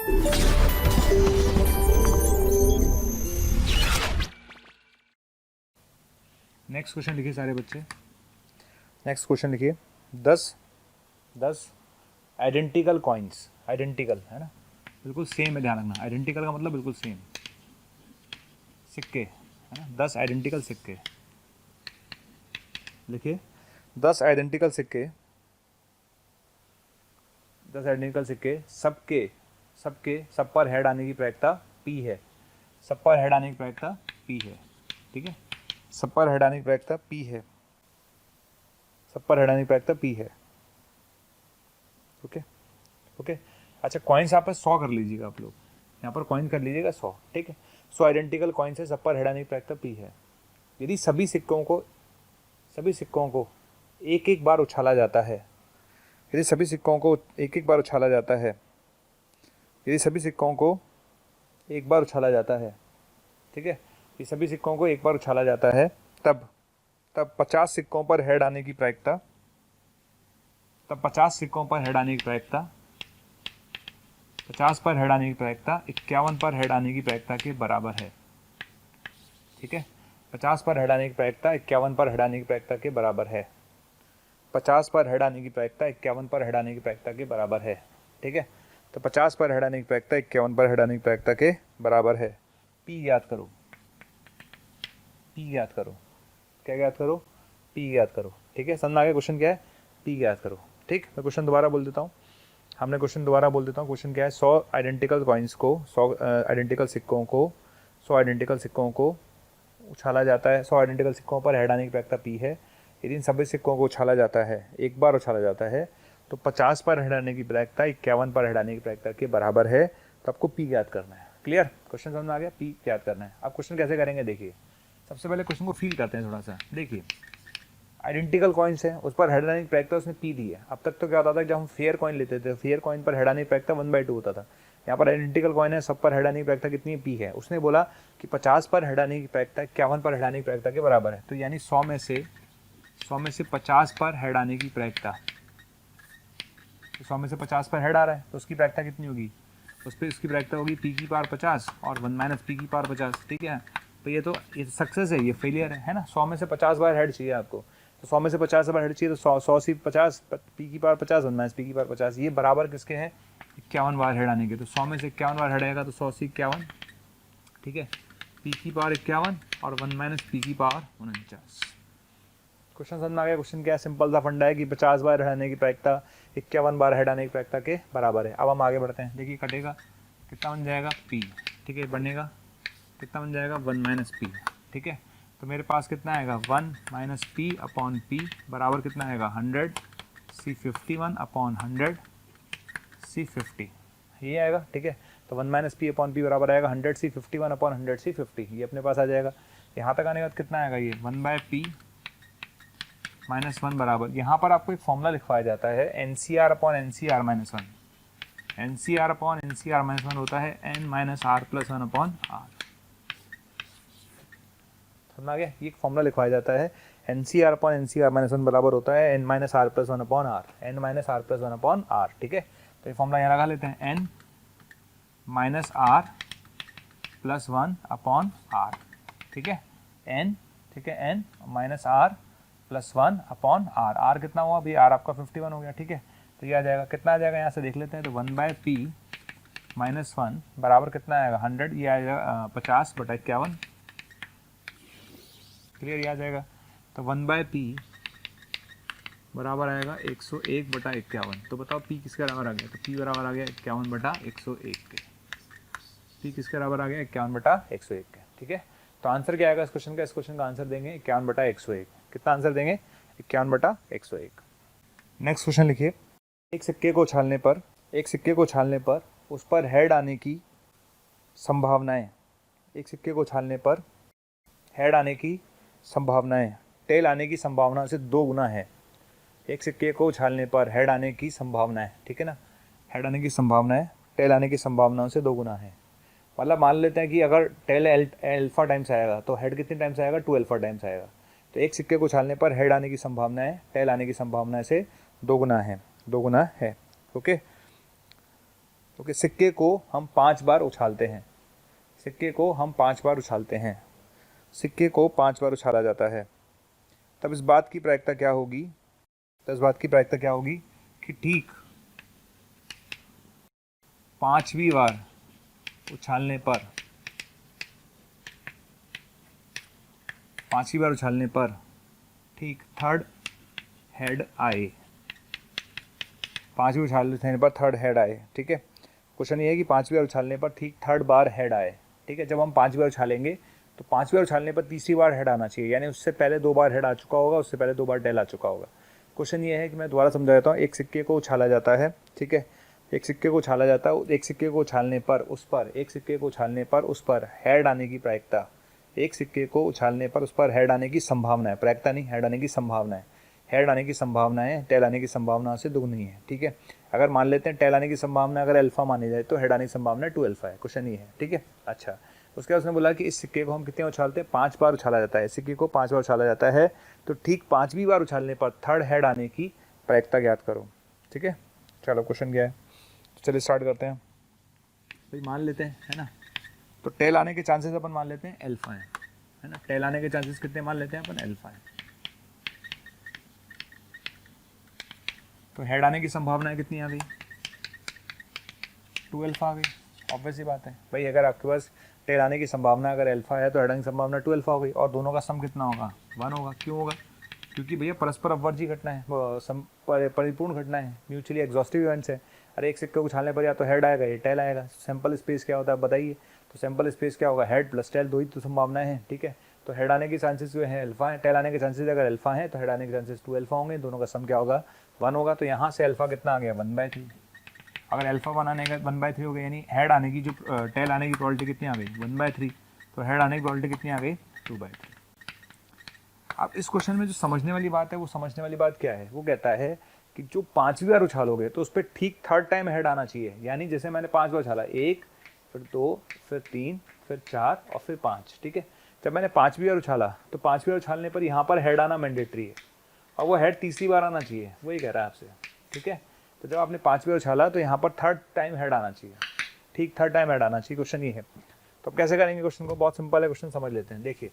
Next question लिखिए सारे बच्चे। नेक्स्ट क्वेश्चन लिखिए, 10 आइडेंटिकल कॉइन्स, आइडेंटिकल है ना, बिल्कुल सेम है, ध्यान रखना। आइडेंटिकल का मतलब बिल्कुल सेम, सिक्के है ना, 10 आइडेंटिकल सिक्के लिखिए। 10 आइडेंटिकल सिक्के, 10 आइडेंटिकल सिक्के, सब पर हेड आने की प्रायिकता P है। सब पर हेड आने की प्रायिकता P है, ठीक है। सब पर हेड आने की प्रायिकता P है, सब पर हेड आने की प्रायिकता P है। Okay okay. अच्छा, कॉइन्स यहाँ पर 100 कर लीजिएगा आप लोग, यहाँ पर कॉइन कर लीजिएगा 100, ठीक है। 100 आइडेंटिकल कॉइन्स है, सब पर हेड आने की प्रायिकता P है। यदि सभी सिक्कों को एक एक बार उछाला जाता है, यदि सभी सिक्कों को एक एक बार उछाला जाता है, यदि सभी सिक्कों को एक बार उछाला जाता है, ठीक है, ये सभी सिक्कों को एक बार उछाला जाता है, तब 50 सिक्कों पर हेड आने की प्रायिकता, तब 50 सिक्कों पर हेड आने की प्रायिकता 50 पर हेड आने की प्रायिकता 51 पर हेड आने की प्रायिकता के बराबर है, ठीक है। 50 पर हेड आने की प्रायिकता 51 पर हेड आने की प्रायिकता के बराबर है। 50 पर हेड आने की प्रायिकता 51 पर हेड आने की प्रायिकता के बराबर है, ठीक है। तो 50 पर हेड आने की प्रायिकता 51 पर हेड आने की प्रायिकता के बराबर है। P याद करो, P याद करो, क्या याद करो, P याद करो, ठीक है। समझ में आ गया क्वेश्चन क्या है, P याद करो, ठीक। मैं क्वेश्चन दोबारा बोल देता हूँ, क्वेश्चन दोबारा बोल देता हूँ। क्वेश्चन क्या है, 100 आइडेंटिकल कॉइन्स को, 100 आइडेंटिकल सिक्कों को, 100 आइडेंटिकल सिक्कों को उछाला जाता है, 100 आइडेंटिकल सिक्कों पर हेड आने की प्रायिकता P है। यदि इन सभी सिक्कों को उछाला जाता है, एक बार उछाला जाता है, तो 50 पर हेड आने की प्रायिकता 51 पर हेड आने की प्रायिकता के बराबर है। तो आपको P याद करना है। क्लियर, क्वेश्चन समझ में आ गया, P याद करना है। आप क्वेश्चन कैसे करेंगे देखिए, सबसे पहले क्वेश्चन को फील करते हैं थोड़ा सा। देखिए, आइडेंटिकल कॉइन्स है, उस पर हेड आने की प्रायिकता उसने P दी है। अब तक तो क्या होता था, जब हम फेयर कॉइन लेते थे, फेयर कॉइन पर हेड आने की प्रायिकता 1/2 होता था। यहाँ पर आइडेंटिकल कॉइन है, सब पर हेड आने की प्रायिकता कितनी P है। उसने बोला कि 50 पर हेड आने की प्रायिकता 51 पर हेड आने की प्रायिकता के बराबर है। तो यानी 100 में से 50 पर हेड आने की प्रायिकता, तो 100 में से 50 पर हेड आ रहा है, तो उसकी प्रायिकता कितनी होगी, उस पर उसकी प्रायिकता होगी P की पावर 50 और 1 - P की पावर 50, ठीक है। तो ये सक्सेस है, ये फेलियर है ना। 100 में से 50 बार हेड चाहिए आपको, तो 100 में से 50 बार हेड चाहिए, तो 100 से 50, P की पावर 50 1 - P की पावर 50, ये बराबर किसके हैं, 51 बार हेड आने के। तो 100 में से 51 बार हेड आएगा, तो 100 से 51, ठीक है। P की पावर 51 और 1 - P की पावर 49। क्वेश्चन समझ में आ गया। क्वेश्चन क्या है, सिंपल सा फंडा है कि 50 बार हेड आने की प्रायिकता 51 बार हेड आने की प्रायिकता के बराबर है। अब हम आगे बढ़ते हैं। देखिए, कटेगा कितना बन जाएगा P, ठीक है, बनेगा कितना बन जाएगा 1 - P, ठीक है। तो मेरे पास कितना आएगा 1 - P अपॉन P बराबर कितना आएगा 100 C51 अपॉन 100 C50, ये आएगा, ठीक है। तो 1 - P अपॉन P बराबर आएगा 100 C51 अपॉन 100 C50, ये अपने पास आ जाएगा। यहाँ तक आने के बाद कितना आएगा, ये 1/P -1 बराबर, यहाँ पर आपको एक फॉर्मूला लिखवाया जाता है NCR upon NCR -1, NCR upon NCR -1 होता है N - R + 1 अपॉन R। समझ में आ गया, ये एक फॉर्मूला लिखवाया जाता है NCR अपॉन NCR -1 बराबर होता है N - R + 1 upon R, N - R + 1 upon R, ठीक है। तो ये फॉर्मूला यहाँ लगा लेते हैं, N - R + 1 अपॉन R, ठीक है, N, ठीक है, N - R + 1 upon R। R कितना हुआ अभी, R आपका 51 हो गया, ठीक है। तो ये आ जाएगा, कितना आ जाएगा यहाँ से देख लेते हैं। तो 1/P -1 बराबर कितना आएगा 100, ये आएगा 50/51, क्लियर, ये आ जाएगा। तो 1/P बराबर आएगा 101/51। तो बताओ P किसके बराबर आ गया, तो P बराबर आ गया 51/101 के। P किसके बराबर आ गया 51/101 के, ठीक है। तो आंसर क्या आएगा इस क्वेश्चन का, इस क्वेश्चन का आंसर देंगे 51/101। कितना आंसर देंगे 51/101। नेक्स्ट क्वेश्चन लिखिए, एक सिक्के को उछालने पर उस पर हेड आने की संभावनाएं, एक सिक्के को उछालने पर हेड आने की संभावनाएं टेल आने की संभावना से 2 गुना है। एक सिक्के को उछालने पर हेड आने की संभावनाएं, ठीक है ना, हेड आने की संभावनाएं टेल आने की संभावनाओं से 2 गुना है। मतलब मान लेते हैं कि अगर टेल अल्फा टाइम्स आएगा, तो हेड कितने टाइम्स आएगा 2 अल्फा टाइम्स आएगा। तो एक सिक्के को उछालने पर हेड आने की संभावनाएं टेल आने की संभावना से 2 गुना है, 2 गुना है, ओके। ओके, सिक्के को हम 5 बार उछालते हैं, सिक्के को हम 5 बार उछालते हैं, सिक्के को 5 बार उछाला जाता है। तब इस बात की प्रायिकता क्या होगी, तो इस बात की प्रायिकता क्या होगी कि ठीक 5वीं बार उछालने पर, 5वीं बार उछालने पर ठीक थर्ड हेड आए, 5वीं उछालने पर थर्ड हेड आए। ठीक है, क्वेश्चन ये है कि 5वीं बार उछालने पर ठीक थर्ड बार हेड आए। ठीक है, जब हम 5वीं बार उछालेंगे तो 5वीं बार उछालने पर तीसरी बार हेड आना चाहिए, यानी उससे पहले 2 बार हेड आ चुका होगा, उससे पहले 2 बार टेल आ चुका होगा। क्वेश्चन ये है कि मैं दोबारा समझा देता हूँ, एक सिक्के को उछाला जाता है, ठीक है, एक सिक्के को उछाला जाता है, एक सिक्के को उछालने पर उस पर, एक सिक्के को उछालने पर उस पर हेड आने की प्रायिकता, एक सिक्के को उछालने पर उस पर हेड आने की संभावना है, प्रायिकता नहीं, हेड आने की संभावना है, हेड आने की संभावना है, टेल आने की संभावना से दुगनी है। ठीक है, अगर मान लेते हैं टेल आने की संभावना अगर अल्फा मानी जाए तो हेड आने की संभावना 2 अल्फा है, क्वेश्चन ये है। ठीक है, अच्छा, उसके बाद उसने बोला कि इस सिक्के को हम कितने उछालते हैं, 5 बार उछाला जाता है, सिक्के को 5 बार उछाला जाता है, तो ठीक 5वीं बार उछालने पर थर्ड हेड आने की प्रायिकता ज्ञात करो। ठीक है, चलो क्वेश्चन क्या है, तो चलिए स्टार्ट करते हैं। भाई मान लेते हैं, है ना, तो टेल आने के चांसेस अपन मान लेते हैं अल्फा है ना, टेल आने के चांसेस कितने मान लेते हैं अपन, अल्फा है। तो हेड आने की संभावना कितनी आ गई, 2 अल्फा आ गई। ऑब्वियस ही बात है भाई, अगर आपके पास टेल आने की संभावना अगर अल्फा है तो हेड आने की संभावना 2 अल्फा हो गई, और दोनों का सम कितना होगा, 1 होगा। क्यों होगा, क्योंकि भैया परस्पर अपवर्जी घटना है, परिपूर्ण घटना है, म्यूचुअली एग्जॉस्टिव इवेंट्स है। अरे एक सिक्के को उछालने पर या तो हेड आएगा या टेल आएगा, सैंपल स्पेस क्या होता है बताइए, तो सैंपल स्पेस क्या होगा, हेड प्लस टेल, दो ही तो संभावनाएं हैं। ठीक है, तो हेड आने के चांसेस जो है अल्फा है, टेल आने के चांसेस अगर अल्फा है तो हेड आने के चांसेस 2 अल्फा होंगे, दोनों का सम क्या होगा, 1 होगा। तो यहाँ से अल्फा कितना आ गया, 1/3। अगर अल्फा 1 आने का 1/3 हो गया, यानी हेड आने की जो टेल आने की प्रोबेबिलिटी कितनी आ गई, 1/3, तो हेड आने की प्रोबेबिलिटी कितनी आ गई, 2/3। अब इस क्वेश्चन में जो समझने वाली बात है, वो समझने वाली बात क्या है, वो कहता है कि जो 5वीं बार उछालोगे तो उस पर ठीक थर्ड टाइम हेड आना चाहिए, यानी जैसे मैंने 5 बार उछाला, 1 फिर 2 फिर 3 फिर 4 और फिर 5। ठीक है, जब मैंने 5वीं बार उछाला तो 5वीं बार उछालने पर यहाँ पर हेड आना मैंडेटरी है, और वो हेड तीसरी बार आना चाहिए, वही कह रहा है आपसे। ठीक है, तो जब आपने 5वीं बार उछाला तो यहाँ पर थर्ड टाइम हेड आना चाहिए, ठीक थर्ड टाइम हेड आना चाहिए, क्वेश्चन ये है। तो अब कैसे करेंगे क्वेश्चन को, बहुत सिंपल है क्वेश्चन, समझ लेते हैं। देखिए,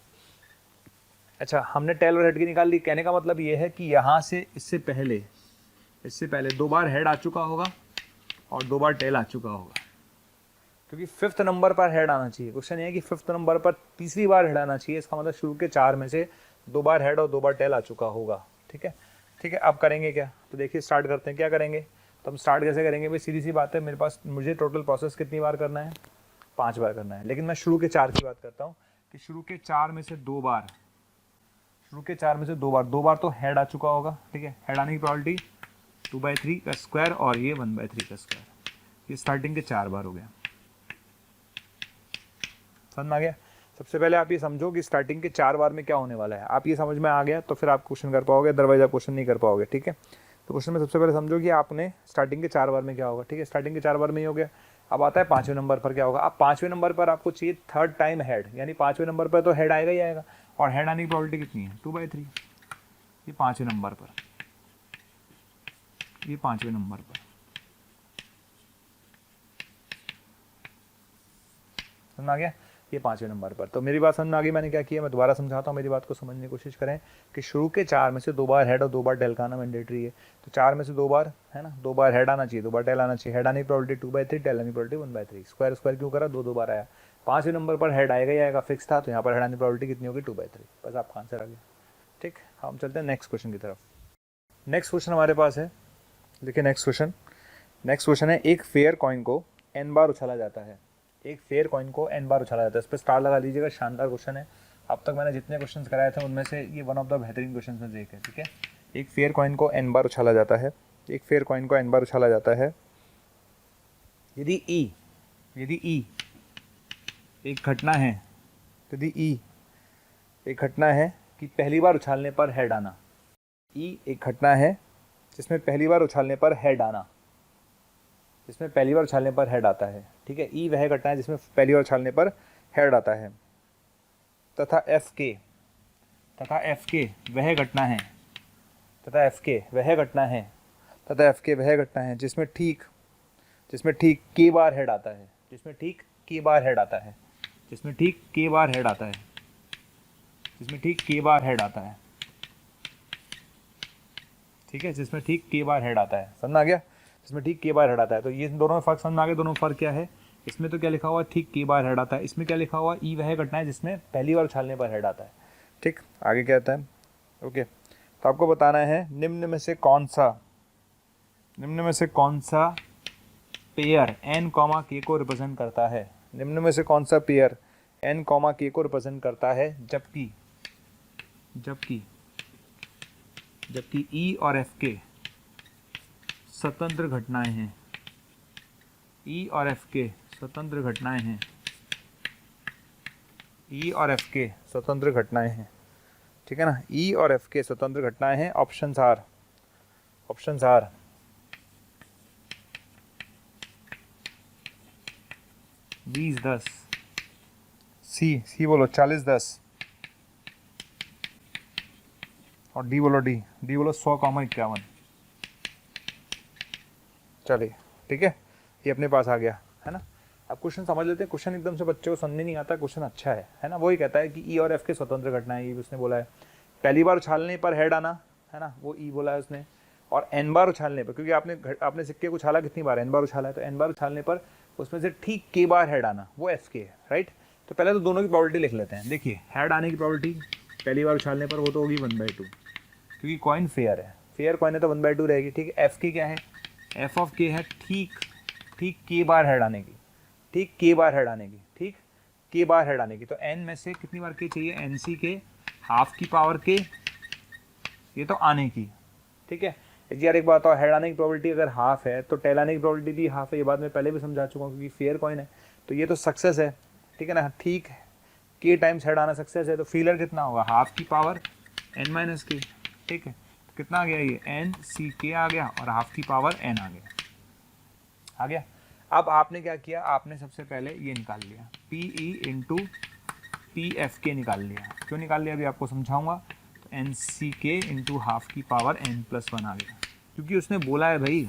अच्छा, हमने टेल और हेड की निकाल ली, कहने का मतलब ये है कि यहाँ से इससे पहले 2 बार हेड आ चुका होगा और 2 बार टेल आ चुका होगा, क्योंकि 5th नंबर पर हेड आना चाहिए। क्वेश्चन ये है कि 5th नंबर पर तीसरी बार हेड आना चाहिए, इसका मतलब शुरू के 4 में से 2 बार हेड और 2 बार टेल आ चुका होगा। ठीक है, ठीक है, अब करेंगे क्या, तो देखिए स्टार्ट करते हैं, क्या करेंगे, तो हम स्टार्ट कैसे करेंगे भाई, सीधी सी बात है, मुझे टोटल प्रोसेस कितनी बार करना है, 5 बार करना है, लेकिन मैं शुरू के 4 की बात करता हूँ कि शुरू के 4 में से 2 बार, शुरू के 4 में से 2 बार, 2 बार तो हेड आ चुका होगा। ठीक है, हेड आने की प्रोबेबिलिटी 2/3 का स्क्वायर और ये 1/3 का स्क्वायर, ये स्टार्टिंग के 4 बार हो गया। समझ में आ गया। सबसे पहले आप ये समझो कि स्टार्टिंग के 4 बार में क्या होने वाला है, आप ये समझ में आ गया तो फिर आप क्वेश्चन कर पाओगे, अदरवाइज आप क्वेश्चन नहीं कर पाओगे। ठीक है, तो क्वेश्चन में सबसे पहले समझो कि आपने स्टार्टिंग के 4 बार में क्या होगा। ठीक है, स्टार्टिंग के 4 बार में ही हो गया। अब आता है 5वें नंबर पर क्या होगा, अब 5वें नंबर पर आपको चाहिए थर्ड टाइम हेड, यानी 5वें नंबर पर तो हेड आएगा ही आएगा, और हेड आने की प्रोबेबिलिटी कितनी है, 2/3। ये 5वें नंबर पर, ये 5वें नंबर पर, समझ आ गया, ये 5वें नंबर पर। तो मेरी बात समझ में आ गई, मैंने क्या किया, मैं दोबारा समझाता हूँ, मेरी बात को समझने की कोशिश करें कि शुरू के 4 में से 2 बार हेड और 2 बार टेल का आना मैंडेटरी है। तो 4 में से 2 बार है ना, 2 बार हेड आना चाहिए, 2 बार टेल आना चाहिए। हेड आने की प्रोबेबिलिटी 2/3, टेल आने की प्रोबेबिलिटी 1/3। स्क्वायर स्क्वायर क्यों करा, 2 बार आया। 5वें नंबर पर हेड आएगा ही आएगा, फिक्स था, तो यहाँ पर हेड आने की प्रोबेबिलिटी कितनी होगी, 2/3। बस आपका आंसर आ गया। ठीक, हम चलते हैं नेक्स्ट क्वेश्चन की तरफ। नेक्स्ट क्वेश्चन हमारे पास है, देखिए नेक्स्ट क्वेश्चन है, एक फेयर कॉइन को n बार उछाला जाता है, एक फेयर कॉइन को n बार उछाला जाता है। इस पर स्टार लगा लीजिएगा, शानदार क्वेश्चन है। अब तक मैंने जितने क्वेश्चन कराए थे उनमें से ये वन ऑफ द बेहतरीन क्वेश्चन में से एक है। ठीक है, एक फेयर कॉइन को n बार उछाला जाता है, एक फेयर कॉइन को n बार उछाला जाता है, यदि E एक घटना है, यदि E एक घटना है कि पहली बार उछालने पर हेड आना, E एक घटना है जिसमें पहली बार उछालने पर हेड आना, जिसमें पहली बार उछालने पर हेड आता है। ठीक है, ई वह घटना है जिसमें पहली बार उछालने पर हेड आता है, तथा एफ के वह घटना है, तथा एफ के वह घटना है जिसमें ठीक जिसमें ठीक के बार हेड आता है, जिसमें ठीक के बार हेड आता है, जिसमें ठीक के बार हेड आता है, जिसमें ठीक के बार हेड आता है, ठीक है, जिसमें ठीक के बार हेड आता है, समझ आ गया, जिसमें ठीक के बार हेड आता है। तो ये दोनों में फर्क समझ में आ गया, दोनों में फर्क क्या है। इसमें तो क्या लिखा हुआ ठीक के बार हेड आता है, इसमें क्या लिखा हुआ ई वह घटना है जिसमें पहली बार उछालने पर हेड आता है। ठीक, आगे क्या आता है, ओके। तो आपको बताना है निम्न में से कौन सा पेयर n, k को रिप्रेजेंट करता है, निम्न में से कौन सा पेयर n, k को रिप्रेजेंट करता है, जबकि E और F के स्वतंत्र घटनाएं हैं, E और F के स्वतंत्र घटनाएं हैं, E और F के स्वतंत्र घटनाएं हैं, ठीक है ना, E और F के स्वतंत्र घटनाएं हैं। ऑप्शंस आर 20-10, सी बोलो 40-10, और डी बोलो 100,51। चलिए ठीक है, ये अपने पास आ गया है ना। अब क्वेश्चन समझ लेते हैं। क्वेश्चन एकदम से बच्चों को समझने नहीं आता, क्वेश्चन अच्छा है ना। वही कहता है कि ई और एफ के स्वतंत्र घटनाएं, ये उसने बोला है। पहली बार उछालने पर हेड आना है ना, वो ई बोला है उसने, और एन बार उछालने पर, क्योंकि आपने सिक्के को उछाला कितनी बार, एन बार उछाला है, तो एन बार उछालने पर उसमें से ठीक के बार हेड आना, वो एफ के है, राइट। तो पहले तो दोनों की प्रोबेबिलिटी लिख लेते हैं। देखिए हेड आने की प्रोबेबिलिटी पहली बार उछालने पर वो तो होगी 1/2, क्योंकि कॉइन फेयर है, फेयर कॉइन है तो 1/2 रहेगी, ठीक है। एफ की क्या है, एफ ऑफ के है ठीक के बार हेड आने की, ठीक के बार हेड आने की, ठीक के बार हेड आने की। तो एन में से कितनी बार के चाहिए, एन सी के हाफ की पावर के, ये तो आने की, ठीक है। यार एक बात और, हेड आने की प्रोबेबिलिटी अगर हाफ है तो टेल आने की प्रोबेबिलिटी भी हाफ है। ये बात मैं पहले भी समझा चुका हूँ, क्योंकि फेयर कॉइन है तो ये तो सक्सेस है, ठीक है ना। ठीक के टाइम्स हेड आना सक्सेस है, तो फेलियर कितना होगा, हाफ की पावर एन माइनस के, ठीक है। तो कितना आ गया, ये एन सी के आ गया और हाफ की पावर एन आ गया। अब आपने क्या किया, आपने सबसे पहले ये निकाल लिया, P E into P F के निकाल लिया। क्यों निकाल लिया अभी आपको समझाऊंगा। तो एन सी के इंटू हाफ की पावर एन प्लस 1 आ गया, क्योंकि उसने बोला है भाई,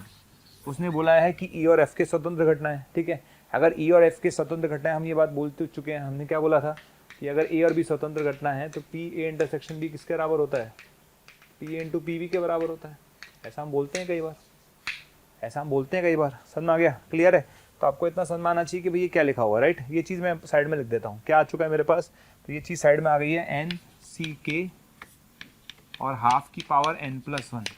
उसने बोला है कि ई और एफ के स्वतंत्र घटना है, ठीक है। अगर ई और एफ के स्वतंत्र घटना है, हम ये बात बोल चुके हैं, हमने क्या बोला था कि अगर ए और बी स्वतंत्र घटना है तो पी ए इंटरसेक्शन बी किसके बराबर होता है, P A into P B के बराबर होता है। ऐसा हम बोलते हैं कई बार, समझ में आ गया, क्लियर है। तो आपको इतना समझ में आना चाहिए कि भाई ये क्या लिखा हुआ है, राइट। ये चीज़ मैं साइड में लिख देता हूँ, क्या आ चुका है मेरे पास, तो ये चीज़ साइड में आ गई है, एन सी के और हाफ की power n plus 1,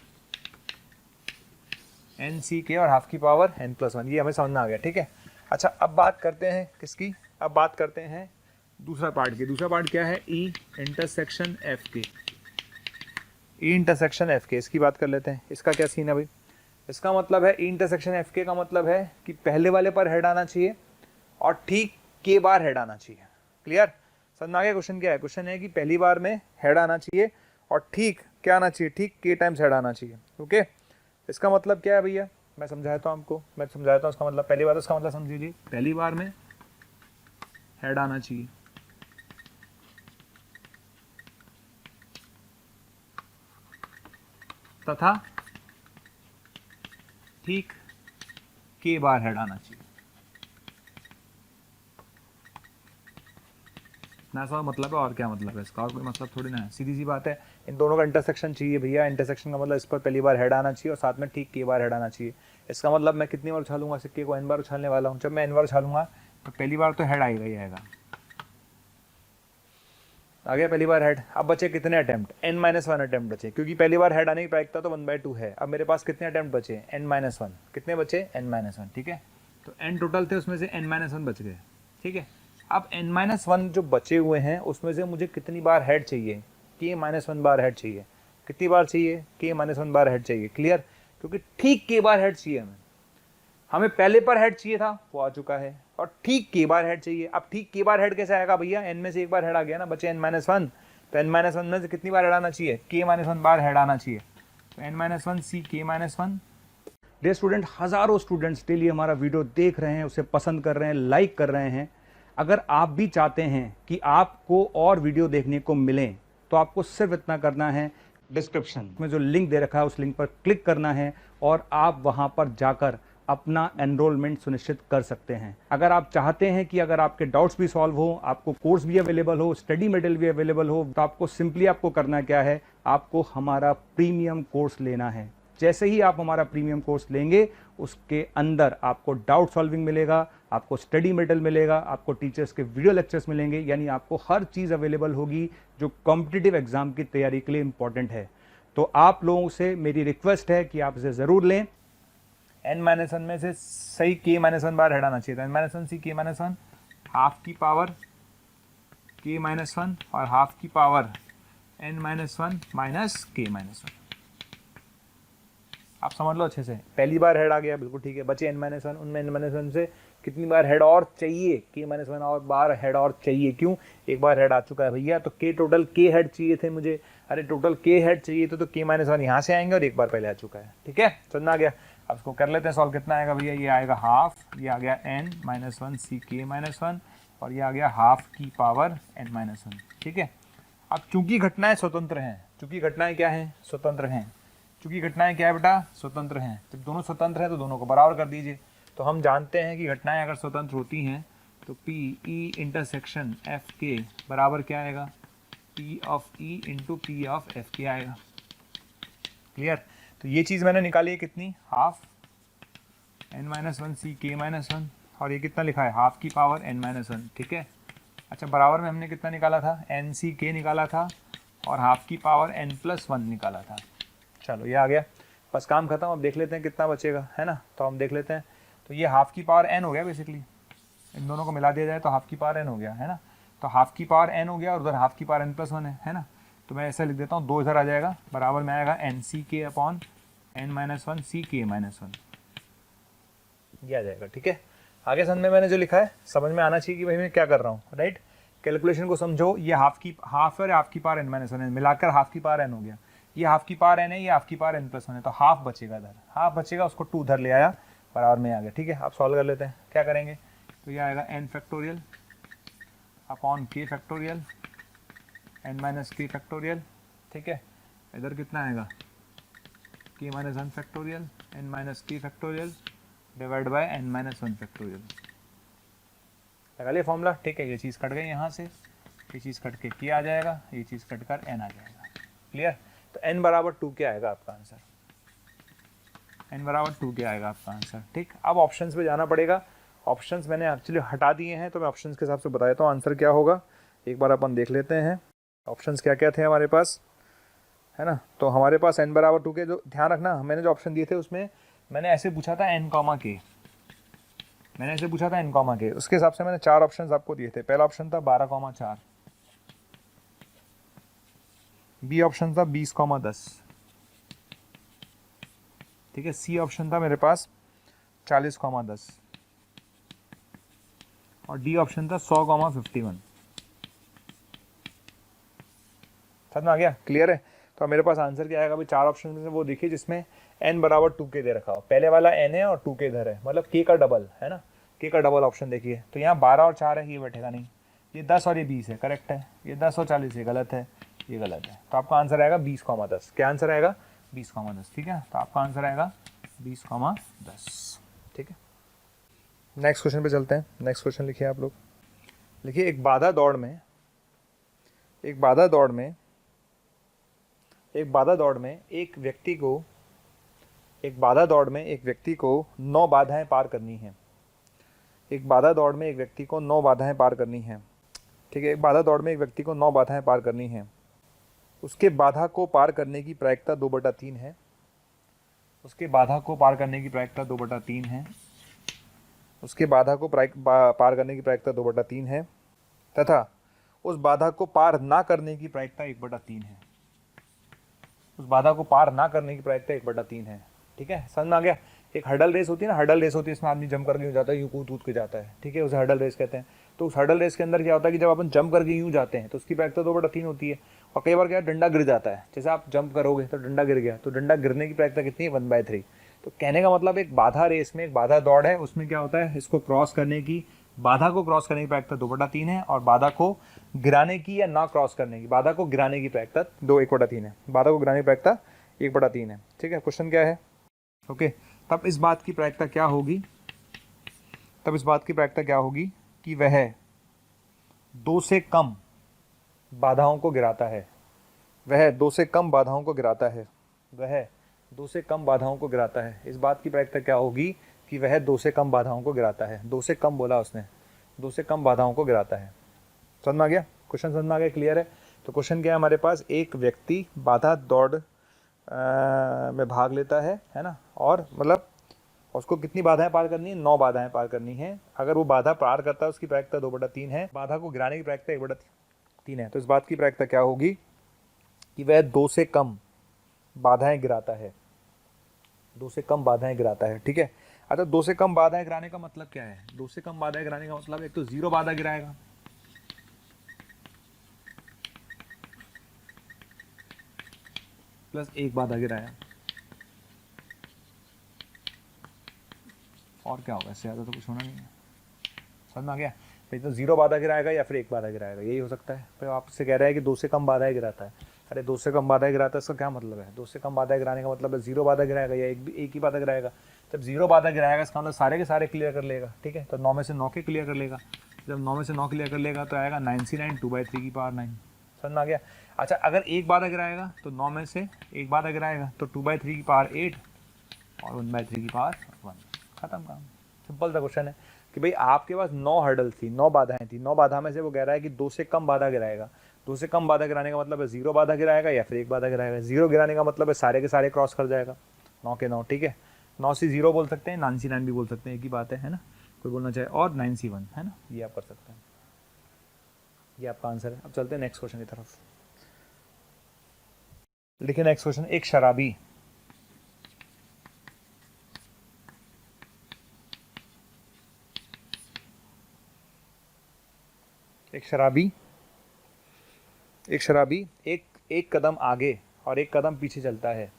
n C के और हाफ की पावर एन प्लस 1, ये हमें समझ में आ गया, ठीक है। अच्छा अब बात करते हैं किसकी, अब बात करते हैं दूसरा पार्ट की। दूसरा पार्ट क्या है, ई इंटरसेक्शन एफ के, ई इंटरसेक्शन एफ के, इसकी बात कर लेते हैं। इसका क्या सीन है भाई, इसका मतलब है ई इंटरसेक्शन एफ के का मतलब है कि पहले वाले पर हेड आना चाहिए और ठीक के बार हेड आना चाहिए। क्लियर, समझ में आ गया। क्वेश्चन क्या है, क्वेश्चन है कि पहली बार में हेड आना चाहिए और ठीक क्या आना चाहिए, ठीक के टाइम्स हेड आना चाहिए। ओके, इसका मतलब क्या है भैया, मैं समझाता हूँ आपको, इसका मतलब पहली बार, इसका मतलब समझ लीजिए, पहली बार में हेड आना चाहिए तथा ठीक के बार हेड आना चाहिए। ना सा मतलब है, और क्या मतलब है इसका, और कोई मतलब थोड़ी ना है, सीधी सी बात है। इन दोनों का इंटरसेक्शन चाहिए भैया, इंटरसेक्शन का मतलब इस पर पहली बार हेड आना चाहिए और साथ में ठीक के बार हेड आना चाहिए। इसका मतलब मैं कितनी बार उछालूंगा सिक्के को, एन बार उछालने वाला हूँ। जब मैं एन बार उछालूंगा तो पहली बार तो हेड आएगा ही आएगा, आ गया पहली बार हेड। अब बचे कितने अटेम्प्ट, n-1 अटेम्प्ट बचे, क्योंकि पहली बार हेड आने की प्रायिकता तो 1/2 है। अब मेरे पास कितने अटेम्प्ट बचे, n-1, कितने बचे, n-1, ठीक है। तो n टोटल थे, उसमें से n-1 बच गए, ठीक है। अब n-1 जो बचे हुए हैं उसमें से मुझे कितनी बार हेड चाहिए, k-1 बार हेड चाहिए। कितनी बार चाहिए, k-1 बार हेड चाहिए। क्लियर, क्योंकि ठीक के बार हेड चाहिए हमें पहले पर हेड चाहिए था, वो आ चुका है, और ठीक के बार हेड चाहिए। अब ठीक के बार हेड कैसे आएगा भैया, एन में से एक बार हेड आ गया ना, बचे n-1, तो n-1 में से कितनी बार हेड आना चाहिए, k-1 बार हेड आना चाहिए। तो n-1 सी k-1। डियर स्टूडेंट, हज़ारों स्टूडेंट्स डेली हमारा वीडियो देख रहे हैं, उसे पसंद कर रहे हैं, लाइक कर रहे हैं। अगर आप भी चाहते हैं कि आपको और वीडियो देखने को मिलें तो आपको सिर्फ इतना करना है, डिस्क्रिप्शन में जो लिंक दे रखा है उस लिंक पर क्लिक करना है और आप वहां पर जाकर अपना एनरोलमेंट सुनिश्चित कर सकते हैं। अगर आप चाहते हैं कि अगर आपके डाउट्स भी सॉल्व हो, आपको कोर्स भी अवेलेबल हो, स्टडी मटेरियल भी अवेलेबल हो, तो आपको करना क्या है, आपको हमारा प्रीमियम कोर्स लेना है। जैसे ही आप हमारा प्रीमियम कोर्स लेंगे, उसके अंदर आपको डाउट सॉल्विंग मिलेगा, आपको स्टडी मटेरियल मिलेगा, आपको टीचर्स के वीडियो लेक्चर्स मिलेंगे, यानी आपको हर चीज़ अवेलेबल होगी जो कॉम्पिटिटिव एग्जाम की तैयारी के लिए इंपॉर्टेंट है। तो आप लोगों से मेरी रिक्वेस्ट है कि आप इसे ज़रूर लें। n-1 में से सही k-1 बार हेड आना चाहिए था। n-1 सी k-1 हाफ की पावर k-1 और हाफ की पावर n-1 माइनस k-1। आप समझ लो अच्छे से, पहली बार हेड आ गया, बिल्कुल ठीक है। बचे n-1, उनमें n-1 से कितनी बार हेड और चाहिए, k-1 और बार हेड और चाहिए। क्यों? एक बार हेड आ चुका है भैया, तो k टोटल k हेड चाहिए थे मुझे। अरे टोटल k हेड चाहिए थे, तो k-1 यहाँ से आएंगे और एक बार पहले आ चुका है। ठीक है, समझ आ गया। अब इसको कर लेते हैं सॉल्व। कितना आएगा भैया? ये आएगा हाफ, ये आ गया n-1 सी k-1 और ये आ गया हाफ की पावर n-1। ठीक है। अब चूंकि घटनाएं स्वतंत्र हैं, चूंकि घटनाएं क्या हैं? स्वतंत्र हैं। चूंकि घटनाएं क्या है बेटा? स्वतंत्र हैं। जब दोनों स्वतंत्र हैं तो दोनों को बराबर कर दीजिए। तो हम जानते हैं कि घटनाएं अगर स्वतंत्र होती हैं तो पी ई इंटरसेक्शन एफ के बराबर क्या आएगा? P of E into P of F के आएगा। क्लियर? तो ये चीज़ मैंने निकाली है कितनी? हाफ n-1 सी k-1 और ये कितना लिखा है? हाफ की पावर n-1। ठीक है। अच्छा, बराबर में हमने कितना निकाला था? n सी k निकाला था और हाफ की पावर n+1 निकाला था। चलो ये आ गया, बस काम खत्म। अब देख लेते हैं कितना बचेगा, है ना। तो हम देख लेते हैं। तो ये हाफ की पावर n हो गया बेसिकली, इन दोनों को मिला दिया जाए तो हाफ की पावर n हो गया, है ना। तो हाफ की पावर n हो गया और उधर हाफ की पावर n+1 है ना। तो मैं ऐसा लिख देता हूँ, 2 इधर आ जाएगा, बराबर में आएगा n सी के अपॉन n-1 सी k-1 ये आ जाएगा। ठीक है, आगे समझ में मैंने जो लिखा है समझ में आना चाहिए कि भाई मैं क्या कर रहा हूँ, राइट। कैलकुलेशन को समझो। ये हाफ है और हाफ की पावर n-1 मिलाकर हाफ की पावर n हो गया। ये हाफ की पावर n है, ये हाफ की पावर n+1 है, तो हाफ बचेगा इधर, हाफ बचेगा, उसको 2 उधर ले आया, बराबर में आ गया। ठीक है, आप सॉल्व कर लेते हैं। क्या करेंगे? तो ये आएगा n factorial upon k factorial n-k factorial. ठीक है, इधर कितना आएगा? k-1 factorial n-k factorial divide by n-1 factorial. लगा लिया फॉर्मूला? ठीक है, ये चीज़ कट गई यहाँ से, ये चीज़ कट के k आ जाएगा, ये चीज़ कट कर n आ जाएगा। क्लियर? तो n बराबर 2 क्या आएगा आपका आंसर? n बराबर 2 क्या आएगा आपका आंसर? ठीक। अब ऑप्शंस पे जाना पड़ेगा। ऑप्शंस मैंने एक्चुअली हटा दिए हैं, तो मैं ऑप्शंस के हिसाब से बता देता हूँ आंसर क्या होगा। एक बार अपन देख लेते हैं ऑप्शंस क्या क्या थे हमारे पास, है ना। तो हमारे पास n बराबर 2 के, जो ध्यान रखना मैंने जो ऑप्शन दिए थे उसमें मैंने ऐसे पूछा था n, k, मैंने ऐसे पूछा था n, k, उसके हिसाब से मैंने 4 ऑप्शन आपको दिए थे। पहला ऑप्शन था 12,4, बी ऑप्शन था 20,10, ठीक है। सी ऑप्शन था मेरे पास 40,10 और डी ऑप्शन था 100,51। समझ में आ गया? क्लियर है? तो मेरे पास आंसर क्या आएगा भाई? 4 ऑप्शन में से वो देखिए जिसमें n बराबर 2 के दे रखा हो। पहले वाला n है और 2 के इधर है, मतलब k का डबल, है ना। k का डबल ऑप्शन देखिए, तो यहाँ 12 और 4 है, ये बैठेगा नहीं। ये 10 और ये 20 है, करेक्ट है। ये 10 और 40 ये गलत है, ये गलत है। तो आपका आंसर आएगा 20,10। क्या आंसर आएगा? 20,10। ठीक है, तो आपका आंसर आएगा 20,10। ठीक है, नेक्स्ट क्वेश्चन पे चलते हैं। नेक्स्ट क्वेश्चन लिखिए आप लोग। लिखिए, एक बाधा दौड़ में एक व्यक्ति को 9 बाधाएं पार करनी है। एक बाधा दौड़ में एक व्यक्ति को 9 बाधाएं पार करनी है। ठीक है, एक बाधा दौड़ में एक व्यक्ति को 9 बाधाएं पार करनी है। उसके बाधा को पार करने की प्रायिकता 2/3 है। उसके बाधा को पार करने की प्रायिकता 2/3 है। उसके बाधा को पार करने की प्रायिकता 2/3 है तथा उस बाधा को पार ना करने की प्रायिकता 1/3 है। उस बाधा को पार ना करने की प्रायिकता 1/3 है। ठीक है, समझ में आ गया? एक हर्डल रेस होती है ना, हर्डल रेस होती है, इसमें आदमी जंप करके यूँ जाता है, यूँ कूद के जाता है। ठीक है, उसे हर्डल रेस कहते हैं। तो उस हर्डल रेस के अंदर क्या होता है कि जब अपन जंप करके यूँ जाते हैं तो उसकी प्रायिकता 2/3 होती है। और कई बार क्या डंडा गिर जाता है, जैसे आप जंप करोगे तो डंडा गिर गया, तो डंडा गिरने की प्रायिकता कितनी है? 1/3। तो कहने का मतलब एक बाधा रेस में, एक बाधा दौड़ है, उसमें क्या होता है, इसको क्रॉस करने की, बाधा को क्रॉस करने की प्रायिकता 2/3 है और बाधा को गिराने की या ना क्रॉस करने की, बाधा को गिराने की प्रायिकता 1/3 है। बाधा को गिराने की प्रायिकता 1/3 है। ठीक है, क्वेश्चन क्या है? ओके, तब इस बात की प्रायिकता क्या होगी, तब इस बात की प्रायिकता क्या होगी कि वह 2 से कम बाधाओं को गिराता है, वह 2 से कम बाधाओं को गिराता है, वह 2 से कम बाधाओं को गिराता है। इस बात की प्रायिकता क्या होगी कि वह 2 से कम बाधाओं को गिराता है। 2 से कम बोला उसने, 2 से कम बाधाओं को गिराता है। समझ में आ गया? क्वेश्चन समझ में आ गया? क्लियर है? तो क्वेश्चन क्या है हमारे पास, एक व्यक्ति बाधा दौड़ में भाग लेता है ना, और मतलब उसको कितनी बाधाएं पार करनी है, 9 बाधाएं पार करनी है। अगर वो बाधा पार करता है उसकी प्रायिकता 2/3 है, बाधा को गिराने की प्रायिकता 1/3 है। तो इस बात की प्रायिकता क्या होगी कि वह 2 से कम बाधाएं गिराता है, 2 से कम बाधाएं गिराता है। ठीक है, अच्छा 2 से कम बाधाएं गिराने का मतलब क्या है? 2 से कम बाधाएं गिराने का मतलब एक तो 0 बाधा गिराएगा, प्लस 1 बाधा गिराया, और क्या होगा? इससे ज़्यादा तो कुछ होना नहीं है। समझ में आ गया? भाई तो 0 बाधा गिराएगा या फिर 1 बाधा गिराएगा, यही हो सकता है। फिर आपसे कह रहा है कि 2 से कम बाधाएं गिराता है। अरे 2 से कम बाधाएं गिराता है, इसका क्या मतलब है? 2 से कम बाधाएं गिराने का मतलब है 0 बाधा गिराएगा या एक ही बाधा गिराएगा। जब 0 बाधा गिराएगा इसका मतलब सारे के सारे क्लियर कर लेगा। ठीक है, तो 9 में से 9 के क्लियर कर लेगा। जब 9 में से 9 क्लियर कर लेगा तो आएगा 9C9 2/3 की पावर 9। समझ में आ गया? अच्छा अगर 1 बाधा गिराएगा तो 9 में से 1 बाधा गिराएगा तो 2/3 की पावर 8 और 1/3 की पावर 1। खत्म काम। सिंपल सा क्वेश्चन है कि भाई आपके पास 9 हर्डल थी, 9 बाधाएं थी, 9 बाधा में से वो कह रहा है कि 2 से कम बाधा गिराएगा। 2 से कम बाधा गिराने का मतलब है 0 बाधा गिराएगा या फिर 1 बाधा गिराएगा। 0 गिराने का मतलब है सारे के सारे क्रॉस कर जाएगा, 9 के 9। ठीक है, 9 से 0 बोल सकते हैं, 9C9 भी बोल सकते हैं, एक ही बात है ना, कोई बोलना चाहे, और 9C1 है ना, ये आप कर सकते हैं। ये आपका आंसर है। अब चलते हैं नेक्स्ट क्वेश्चन की तरफ। लिखिए नेक्स्ट क्वेश्चन, एक शराबी एक कदम आगे और एक कदम पीछे चलता है।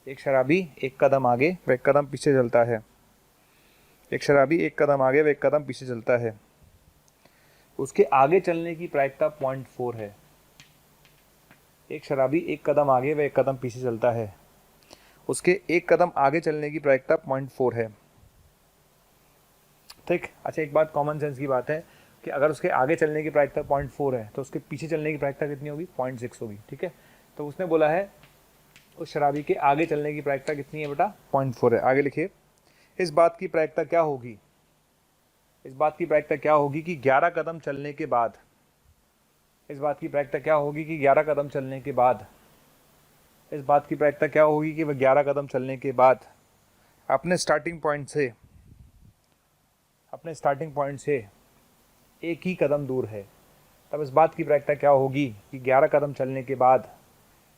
एक शराबी एक कदम आगे व एक कदम पीछे चलता है। एक शराबी एक कदम आगे व एक कदम पीछे चलता है। उसके आगे चलने की प्रायिकता 0.4 है। एक शराबी एक कदम आगे व एक कदम पीछे चलता है। उसके एक कदम आगे चलने की प्रायिकता 0.4 है। ठीक, अच्छा एक बात कॉमन सेंस की बात है कि अगर उसके आगे चलने की प्रायिकता 0.4 है तो उसके पीछे चलने की प्रायिकता कितनी होगी? 0.6 होगी। ठीक है, तो उसने बोला है उस शराबी के आगे चलने की प्रायिकता कितनी है बेटा? 0.4 है। आगे लिखिए, इस बात की प्रायिकता क्या होगी, इस बात की प्रायिकता क्या होगी कि 11 कदम चलने के बाद, इस बात की प्रायिकता क्या होगी कि 11 कदम चलने के बाद, इस बात की प्रायिकता क्या होगी कि वह 11 कदम चलने के बाद अपने स्टार्टिंग पॉइंट से एक ही कदम दूर है। तब इस बात की प्रायिकता क्या होगी कि 11 कदम चलने के बाद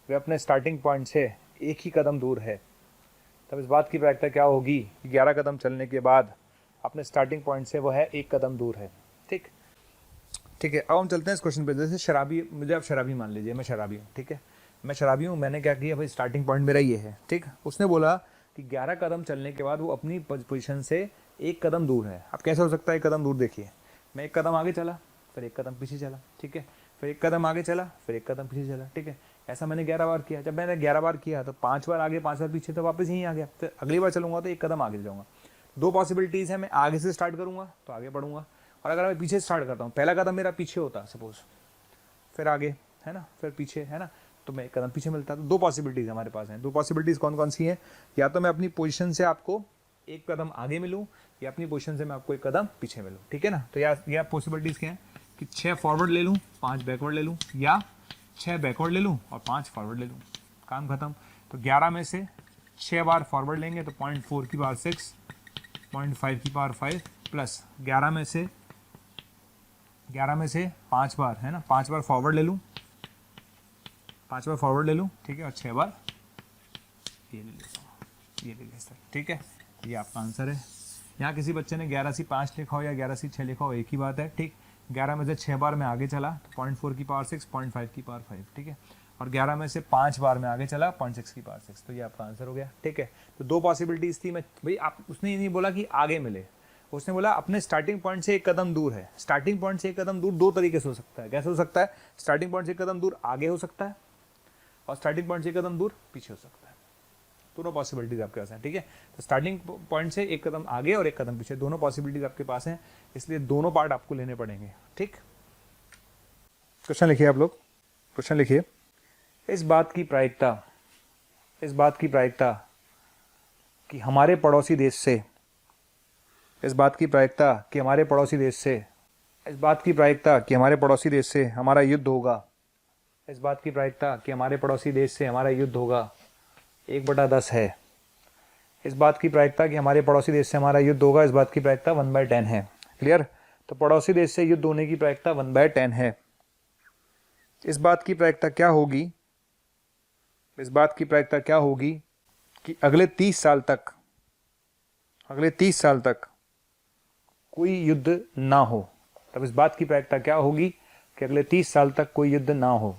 वे अपने स्टार्टिंग पॉइंट से एक ही कदम दूर है। तब इस बात की प्रायिकता क्या होगी कि 11 कदम चलने के बाद अपने स्टार्टिंग पॉइंट से वो है 1 कदम दूर है। ठीक, ठीक है, अब हम चलते हैं इस क्वेश्चन पे। जैसे शराबी, मुझे आप शराबी मान लीजिए, मैं शराबी हूँ। ठीक है, मैं शराबी हूँ, मैंने क्या किया भाई, स्टार्टिंग पॉइंट मेरा ये है। ठीक, उसने बोला कि 11 कदम चलने के बाद वो अपनी पोजीशन से 1 कदम दूर है। अब कैसे हो सकता है 1 कदम दूर? देखिए, मैं 1 कदम आगे चला, फिर 1 कदम पीछे चला। ठीक है, फिर 1 कदम आगे चला, फिर 1 कदम पीछे चला। ठीक है, ऐसा मैंने 11 बार किया। जब मैंने 11 बार किया तो 5 बार आगे 5 बार पीछे, तो वापस यहीं आ गया। तो अगली बार चलूंगा तो 1 कदम आगे जाऊंगा। 2 पॉसिबिलिटीज़ है, मैं आगे से स्टार्ट करूंगा तो आगे बढ़ूंगा, और अगर मैं पीछे स्टार्ट करता हूँ, पहला कदम मेरा पीछे होता सपोज, फिर आगे है ना, फिर पीछे है ना, तो मैं 1 कदम पीछे मिलता। तो 2 पॉसिबिलिटीज़ हमारे पास हैं। 2 पॉसिबिलिटीज़ कौन कौन सी हैं? या तो मैं अपनी पोजीशन से आपको 1 कदम आगे मिलूँ, या अपनी पोजीशन से मैं आपको 1 कदम पीछे मिलूँ। ठीक है ना, तो या पॉसिबिलिटीज़ क्या हैं कि 6 फॉरवर्ड ले लूँ, 5 बैकवर्ड ले लूँ, या 6 बैकवर्ड ले लूँ और 5 फॉरवर्ड ले लूँ। काम खत्म। तो 11 में से 6 बार फॉरवर्ड लेंगे तो 0.4 की पावर 6, 0.5 की पावर 5, प्लस 11 में से 5 बार है ना, 5 बार फॉरवर्ड ले लूँ, 5 बार फॉरवर्ड ले लूँ। ठीक है, और 6 बार ये ले लेता हूँ, ये ले लेता हूँ। ठीक है, ये आपका आंसर है। यहाँ किसी बच्चे ने 11 से 5 लिखा हो या 11 से 6 लिखा हो, एक ही बात है। ठीक, 11 में से 6 बार मैं आगे चला तो 0.4 की पावर 6, 0.5 की पावर 5। ठीक है, और 11 में से 5 बार मैं आगे चला 0.6 की पावर 6, तो ये आपका आंसर हो गया। ठीक है, तो 2 पॉसिबिलिटीज़ थी। मैं भाई आप, उसने ये नहीं बोला कि आगे मिले, उसने बोला अपने स्टार्टिंग पॉइंट से 1 कदम दूर है। स्टार्टिंग पॉइंट से 1 कदम दूर 2 तरीके से हो सकता है। कैसे हो सकता है? स्टार्टिंग पॉइंट से 1 कदम दूर आगे हो सकता है, और स्टार्टिंग पॉइंट से 1 कदम दूर पीछे हो सकता है। दोनों पॉसिबिलिटीज आपके पास हैं, ठीक है। तो स्टार्टिंग पॉइंट से एक कदम आगे और एक कदम पीछे, दोनों पॉसिबिलिटीज आपके पास हैं, इसलिए दोनों पार्ट आपको लेने पड़ेंगे, ठीक। क्वेश्चन लिखिए आप लोग, क्वेश्चन लिखिए। इस बात की प्रायिकता कि हमारे पड़ोसी देश से, इस बात की प्रायिकता कि हमारे पड़ोसी देश से, इस बात की प्रायिकता कि हमारे पड़ोसी देश से हमारा युद्ध होगा, इस बात की प्रायिकता कि हमारे पड़ोसी देश से हमारा युद्ध होगा 1/10 है। इस बात की प्रायिकता कि हमारे पड़ोसी देश से हमारा युद्ध होगा, इस बात की प्रायिकता 1/10 है। क्लियर। तो पड़ोसी देश से युद्ध होने की प्रायिकता 1/10 है। इस बात की प्रायिकता क्या होगी, इस बात की प्रायिकता क्या होगी कि अगले 30 साल तक, अगले 30 साल तक कोई युद्ध ना हो। तब इस बात की प्रायिकता क्या होगी कि अगले 30 साल तक कोई युद्ध ना हो।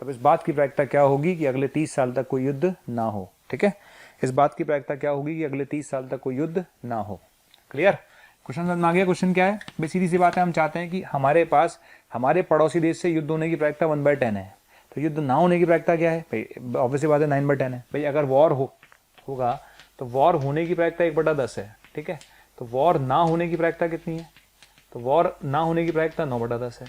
तब इस बात की प्रायिकता क्या होगी कि अगले 30 साल तक कोई युद्ध ना हो, ठीक है। इस बात की प्रायिकता क्या होगी कि अगले 30 साल तक कोई युद्ध ना हो। क्लियर। क्वेश्चन समझ में आ गया। क्वेश्चन क्या है, भाई सीधी सी बात है, हम चाहते हैं कि हमारे पास हमारे पड़ोसी देश से युद्ध होने की प्रायिकता 1/10 है। तो युद्ध ना होने की प्रायिकता क्या है भाई, ऑब्वियसली बात है 9/10 है। भाई अगर वॉर होगा तो वॉर होने की प्रायिकता 1/10 है, ठीक है। तो वॉर ना होने की प्रायिकता कितनी है, तो वॉर ना होने की प्रायिकता 9/10 है,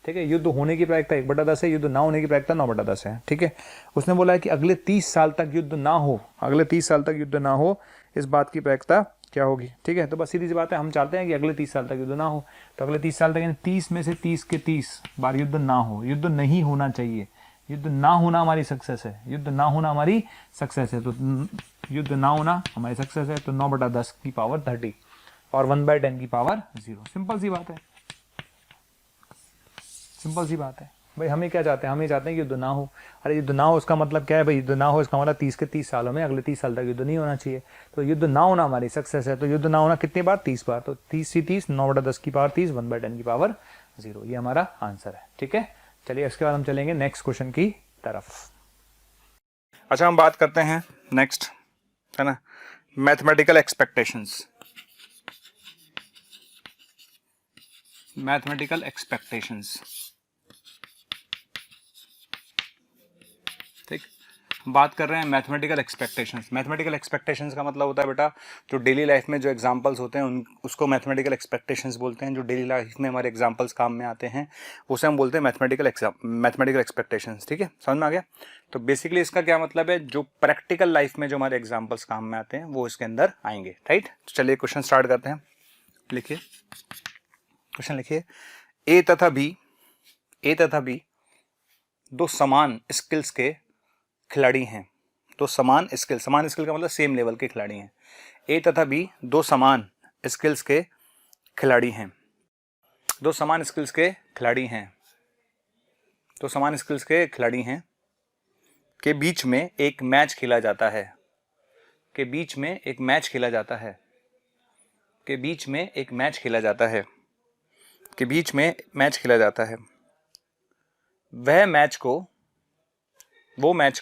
ठीक है। युद्ध होने की प्रायिकता 1/10 है, युद्ध ना होने की प्रायिकता 9/10 है, ठीक है। उसने बोला है कि अगले 30 साल तक युद्ध ना हो, अगले 30 साल तक युद्ध ना हो, इस बात की प्रायिकता क्या होगी, ठीक है। तो बस सीधी सी बात है, हम चाहते हैं कि अगले 30 साल तक युद्ध ना हो। तो अगले 30 साल तक यानी 30 में से 30 के 30 बार युद्ध ना हो, युद्ध नहीं होना चाहिए। युद्ध ना होना हमारी सक्सेस है, युद्ध ना होना हमारी सक्सेस है। तो युद्ध ना होना हमारी सक्सेस है, तो 9/10 की पावर 30 और 1/10 की पावर 0। सिंपल सी बात है, सिंपल सी बात है। भाई हमें क्या चाहते हैं, हम ये चाहते हैं कि युद्ध ना हो। अरे युद्ध ना हो उसका मतलब क्या है भाई, युद्ध ना हो इसका मतलब 30 के 30 सालों में अगले 30 साल तक युद्ध नहीं होना चाहिए। तो युद्ध ना होना हमारी सक्सेस है। तो युद्ध ना होना कितनी बार, 30 बार। तो 30 से 30 9/10 की पावर 30, 1/10 की पावर 0, ये हमारा आंसर है, ठीक है। चलिए इसके बाद हम चलेंगे नेक्स्ट क्वेश्चन की तरफ। अच्छा हम बात करते हैं नेक्स्ट, है ना, मैथमेटिकल एक्सपेक्टेशंस। मैथमेटिकल एक्सपेक्टेशंस, ठीक। बात कर रहे हैं मैथमेटिकल एक्सपेक्टेशंस। मैथमेटिकल एक्सपेक्टेशंस का मतलब होता है बेटा, जो डेली लाइफ में जो एग्जांपल्स होते हैं उसको मैथमेटिकल एक्सपेक्टेशंस बोलते हैं। जो डेली लाइफ में हमारे एग्जांपल्स काम में आते हैं उसे हम बोलते हैं मैथमेटिकल एक्सपेक्टेशंस, ठीक है। समझ में आ गया। तो बेसिकली इसका क्या मतलब है, जो प्रैक्टिकल लाइफ में जो हमारे एग्जाम्पल्स काम में आते हैं वो इसके अंदर आएंगे, राइट। तो चलिए क्वेश्चन स्टार्ट करते हैं। लिखिए क्वेश्चन, लिखिए। ए तथा बी दो समान स्किल्स के खिलाड़ी हैं। दो समान स्किल का मतलब सेम लेवल के खिलाड़ी हैं। ए तथा बी दो समान स्किल्स के खिलाड़ी हैं। दो समान स्किल्स के खिलाड़ी हैं। दो समान स्किल्स के खिलाड़ी हैं के बीच में एक मैच खेला जाता है। के बीच में एक मैच खेला जाता है। के बीच में एक मैच खेला जाता है। के बीच में मैच खेला जाता है। वो मैच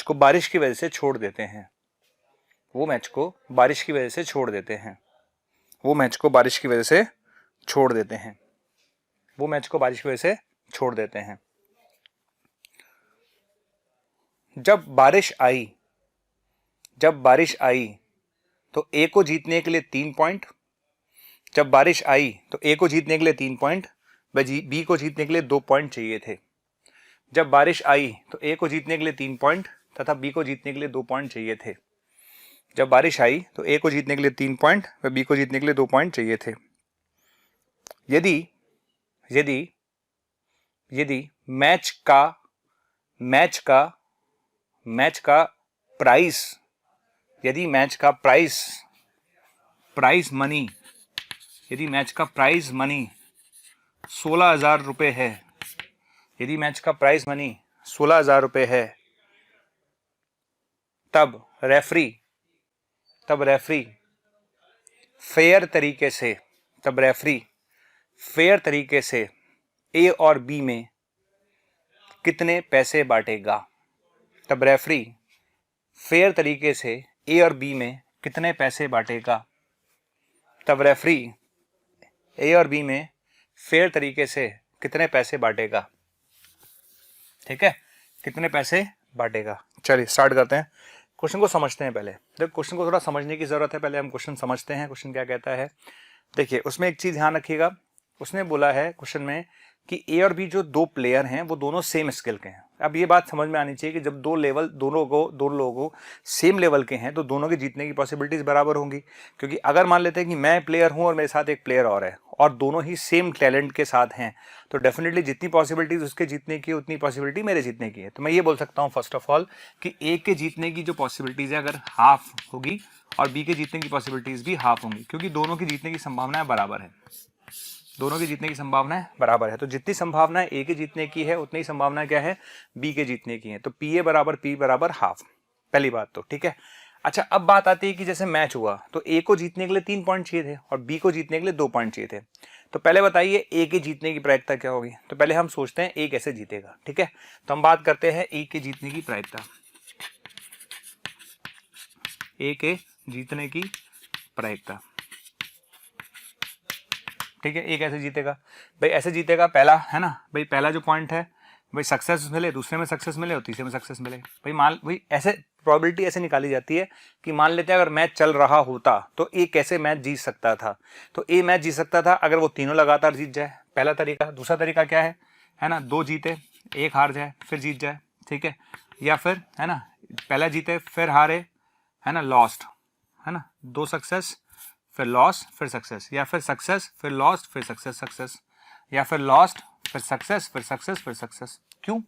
को बारिश की वजह से छोड़ देते हैं। वो मैच को बारिश की वजह से छोड़ देते हैं। वो मैच को बारिश की वजह से छोड़ देते हैं। वो मैच को बारिश की वजह से छोड़ देते हैं। जब बारिश आई तो ए को जीतने के लिए 3 पॉइंट। जब बारिश आई तो ए को जीतने के लिए 3 पॉइंट, बी को जीतने के लिए 2 पॉइंट चाहिए थे। जब बारिश आई तो ए को जीतने के लिए 3 पॉइंट तथा बी को जीतने के लिए 2 पॉइंट चाहिए थे। जब बारिश आई तो ए को जीतने के लिए 3 पॉइंट व बी को जीतने के लिए 2 पॉइंट चाहिए थे। यदि यदि यदि मैच का प्राइस यदि मैच का प्राइस मनी 16,000 रुपये है। यदि मैच का प्राइस मनी 16,000 रुपये है, तब रेफरी फेयर तरीके से ए और बी में कितने पैसे बांटेगा। तब रेफरी फेयर तरीके से ए और बी में कितने पैसे बांटेगा। तब रेफरी ए और बी में फेयर तरीके से कितने पैसे बांटेगा, ठीक है, कितने पैसे बांटेगा। चलिए स्टार्ट करते हैं, क्वेश्चन को समझते हैं। पहले देखो क्वेश्चन को थोड़ा समझने की जरूरत है, पहले हम क्वेश्चन समझते हैं क्वेश्चन क्या कहता है। देखिए उसमें एक चीज ध्यान रखिएगा, उसने बोला है क्वेश्चन में कि ए और बी जो दो प्लेयर हैं वो दोनों सेम स्किल के हैं। अब ये बात समझ में आनी चाहिए कि जब दो लोगों सेम लेवल के हैं तो दोनों के जीतने की पॉसिबिलिटीज बराबर होंगी। क्योंकि अगर मान लेते हैं कि मैं प्लेयर हूं और मेरे साथ एक प्लेयर और है और दोनों ही सेम टैलेंट के साथ हैं, तो डेफिनेटली जितनी पॉसिबिलिटीज उसके जीतने की उतनी पॉसिबिलिटी मेरे जीतने की है। तो मैं ये बोल सकता हूँ फर्स्ट ऑफ ऑल कि ए के जीतने की जो पॉसिबिलिटीज है अगर हाफ होगी और बी के जीतने की पॉसिबिलिटीज भी हाफ होंगी, क्योंकि दोनों की जीतने की संभावनाएं बराबर है। दोनों की जीतने की संभावनाएं बराबर है, तो जितनी संभावनाएं ए के जीतने की है उतनी संभावना क्या है बी के जीतने की है। तो पी ए बराबर पी बराबर हाफ, पहली बात तो ठीक है। अच्छा अब बात आती है कि जैसे मैच हुआ तो ए को जीतने के लिए 3 पॉइंट चाहिए थे और बी को जीतने के लिए 2 पॉइंट चाहिए थे। तो पहले बताइए ए के जीतने की प्रायिकता क्या होगी। तो पहले हम सोचते हैं ए कैसे जीतेगा, ठीक है। तो हम बात करते हैं ए के जीतने की प्रायिकता, ए के जीतने की प्रायिकता, ठीक है। ए कैसे जीतेगा भाई, ऐसे जीतेगा, पहला है ना भाई, पहला जो पॉइंट है भाई सक्सेस मिले, दूसरे में सक्सेस मिले और तीसरे में सक्सेस मिले भाई। मान भाई ऐसे प्रोबेबिलिटी ऐसे निकाली जाती है कि मान लेते हैं अगर मैच चल रहा होता तो ए कैसे मैच जीत सकता था। तो ए मैच जीत सकता था अगर वो तीनों लगातार जीत जाए, पहला तरीका। दूसरा तरीका क्या है ना, 2 जीते 1 हार जाए फिर जीत जाए, ठीक है। या फिर है ना पहला जीते फिर हारे, है ना लॉस्ट, है ना 2 सक्सेस फिर लॉस फिर सक्सेस, या फिर सक्सेस फिर लॉस्ट फिर सक्सेस, या फिर लॉस्ट फिर सक्सेस फिर सक्सेस फिर सक्सेस। क्यों?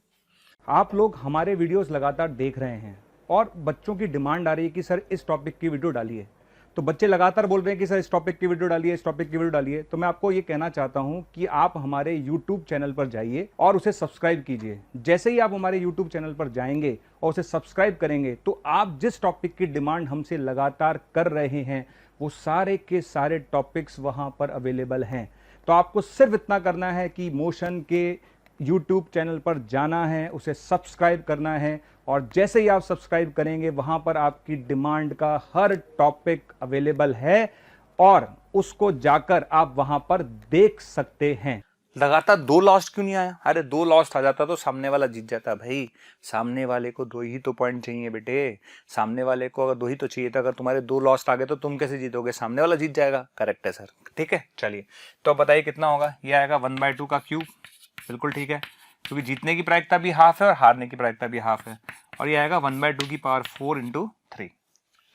आप लोग हमारे वीडियोस लगातार देख रहे हैं और बच्चों की डिमांड आ रही है कि सर इस टॉपिक की वीडियो डालिए। तो बच्चे लगातार बोल रहे हैं कि सर इस टॉपिक की वीडियो डालिए, इस टॉपिक की वीडियो डालिए। तो मैं आपको ये कहना चाहता हूं कि आप हमारे YouTube चैनल पर जाइए और उसे सब्सक्राइब कीजिए। जैसे ही आप हमारे YouTube चैनल पर जाएंगे और उसे सब्सक्राइब करेंगे तो आप जिस टॉपिक की डिमांड हमसे लगातार कर रहे हैं वो सारे के सारे टॉपिक्स वहां पर अवेलेबल हैं। तो आपको सिर्फ इतना करना है कि मोशन के YouTube चैनल पर जाना है, उसे सब्सक्राइब करना है और जैसे ही आप सब्सक्राइब करेंगे वहां पर आपकी डिमांड का हर टॉपिक अवेलेबल है और उसको जाकर आप वहां पर देख सकते हैं। लगातार 2 लॉस्ट क्यों नहीं आया? अरे 2 लॉस्ट आ जाता तो सामने वाला जीत जाता भाई। सामने वाले को 2 ही तो पॉइंट चाहिए बेटे, सामने वाले को अगर 2 ही तो चाहिए था। अगर तुम्हारे 2 लॉस्ट आ गए तो तुम कैसे जीतोगे? सामने वाला जीत जाएगा। करेक्ट है सर, ठीक है। चलिए तो अब बताइए कितना होगा। ये आएगा 1/2 का क्यूब, बिल्कुल ठीक है, क्योंकि जीतने की प्रायिकता भी हाफ है और हारने की प्रायिकता भी हाफ है। और ये आएगा 1/2 की पावर 4 × 3।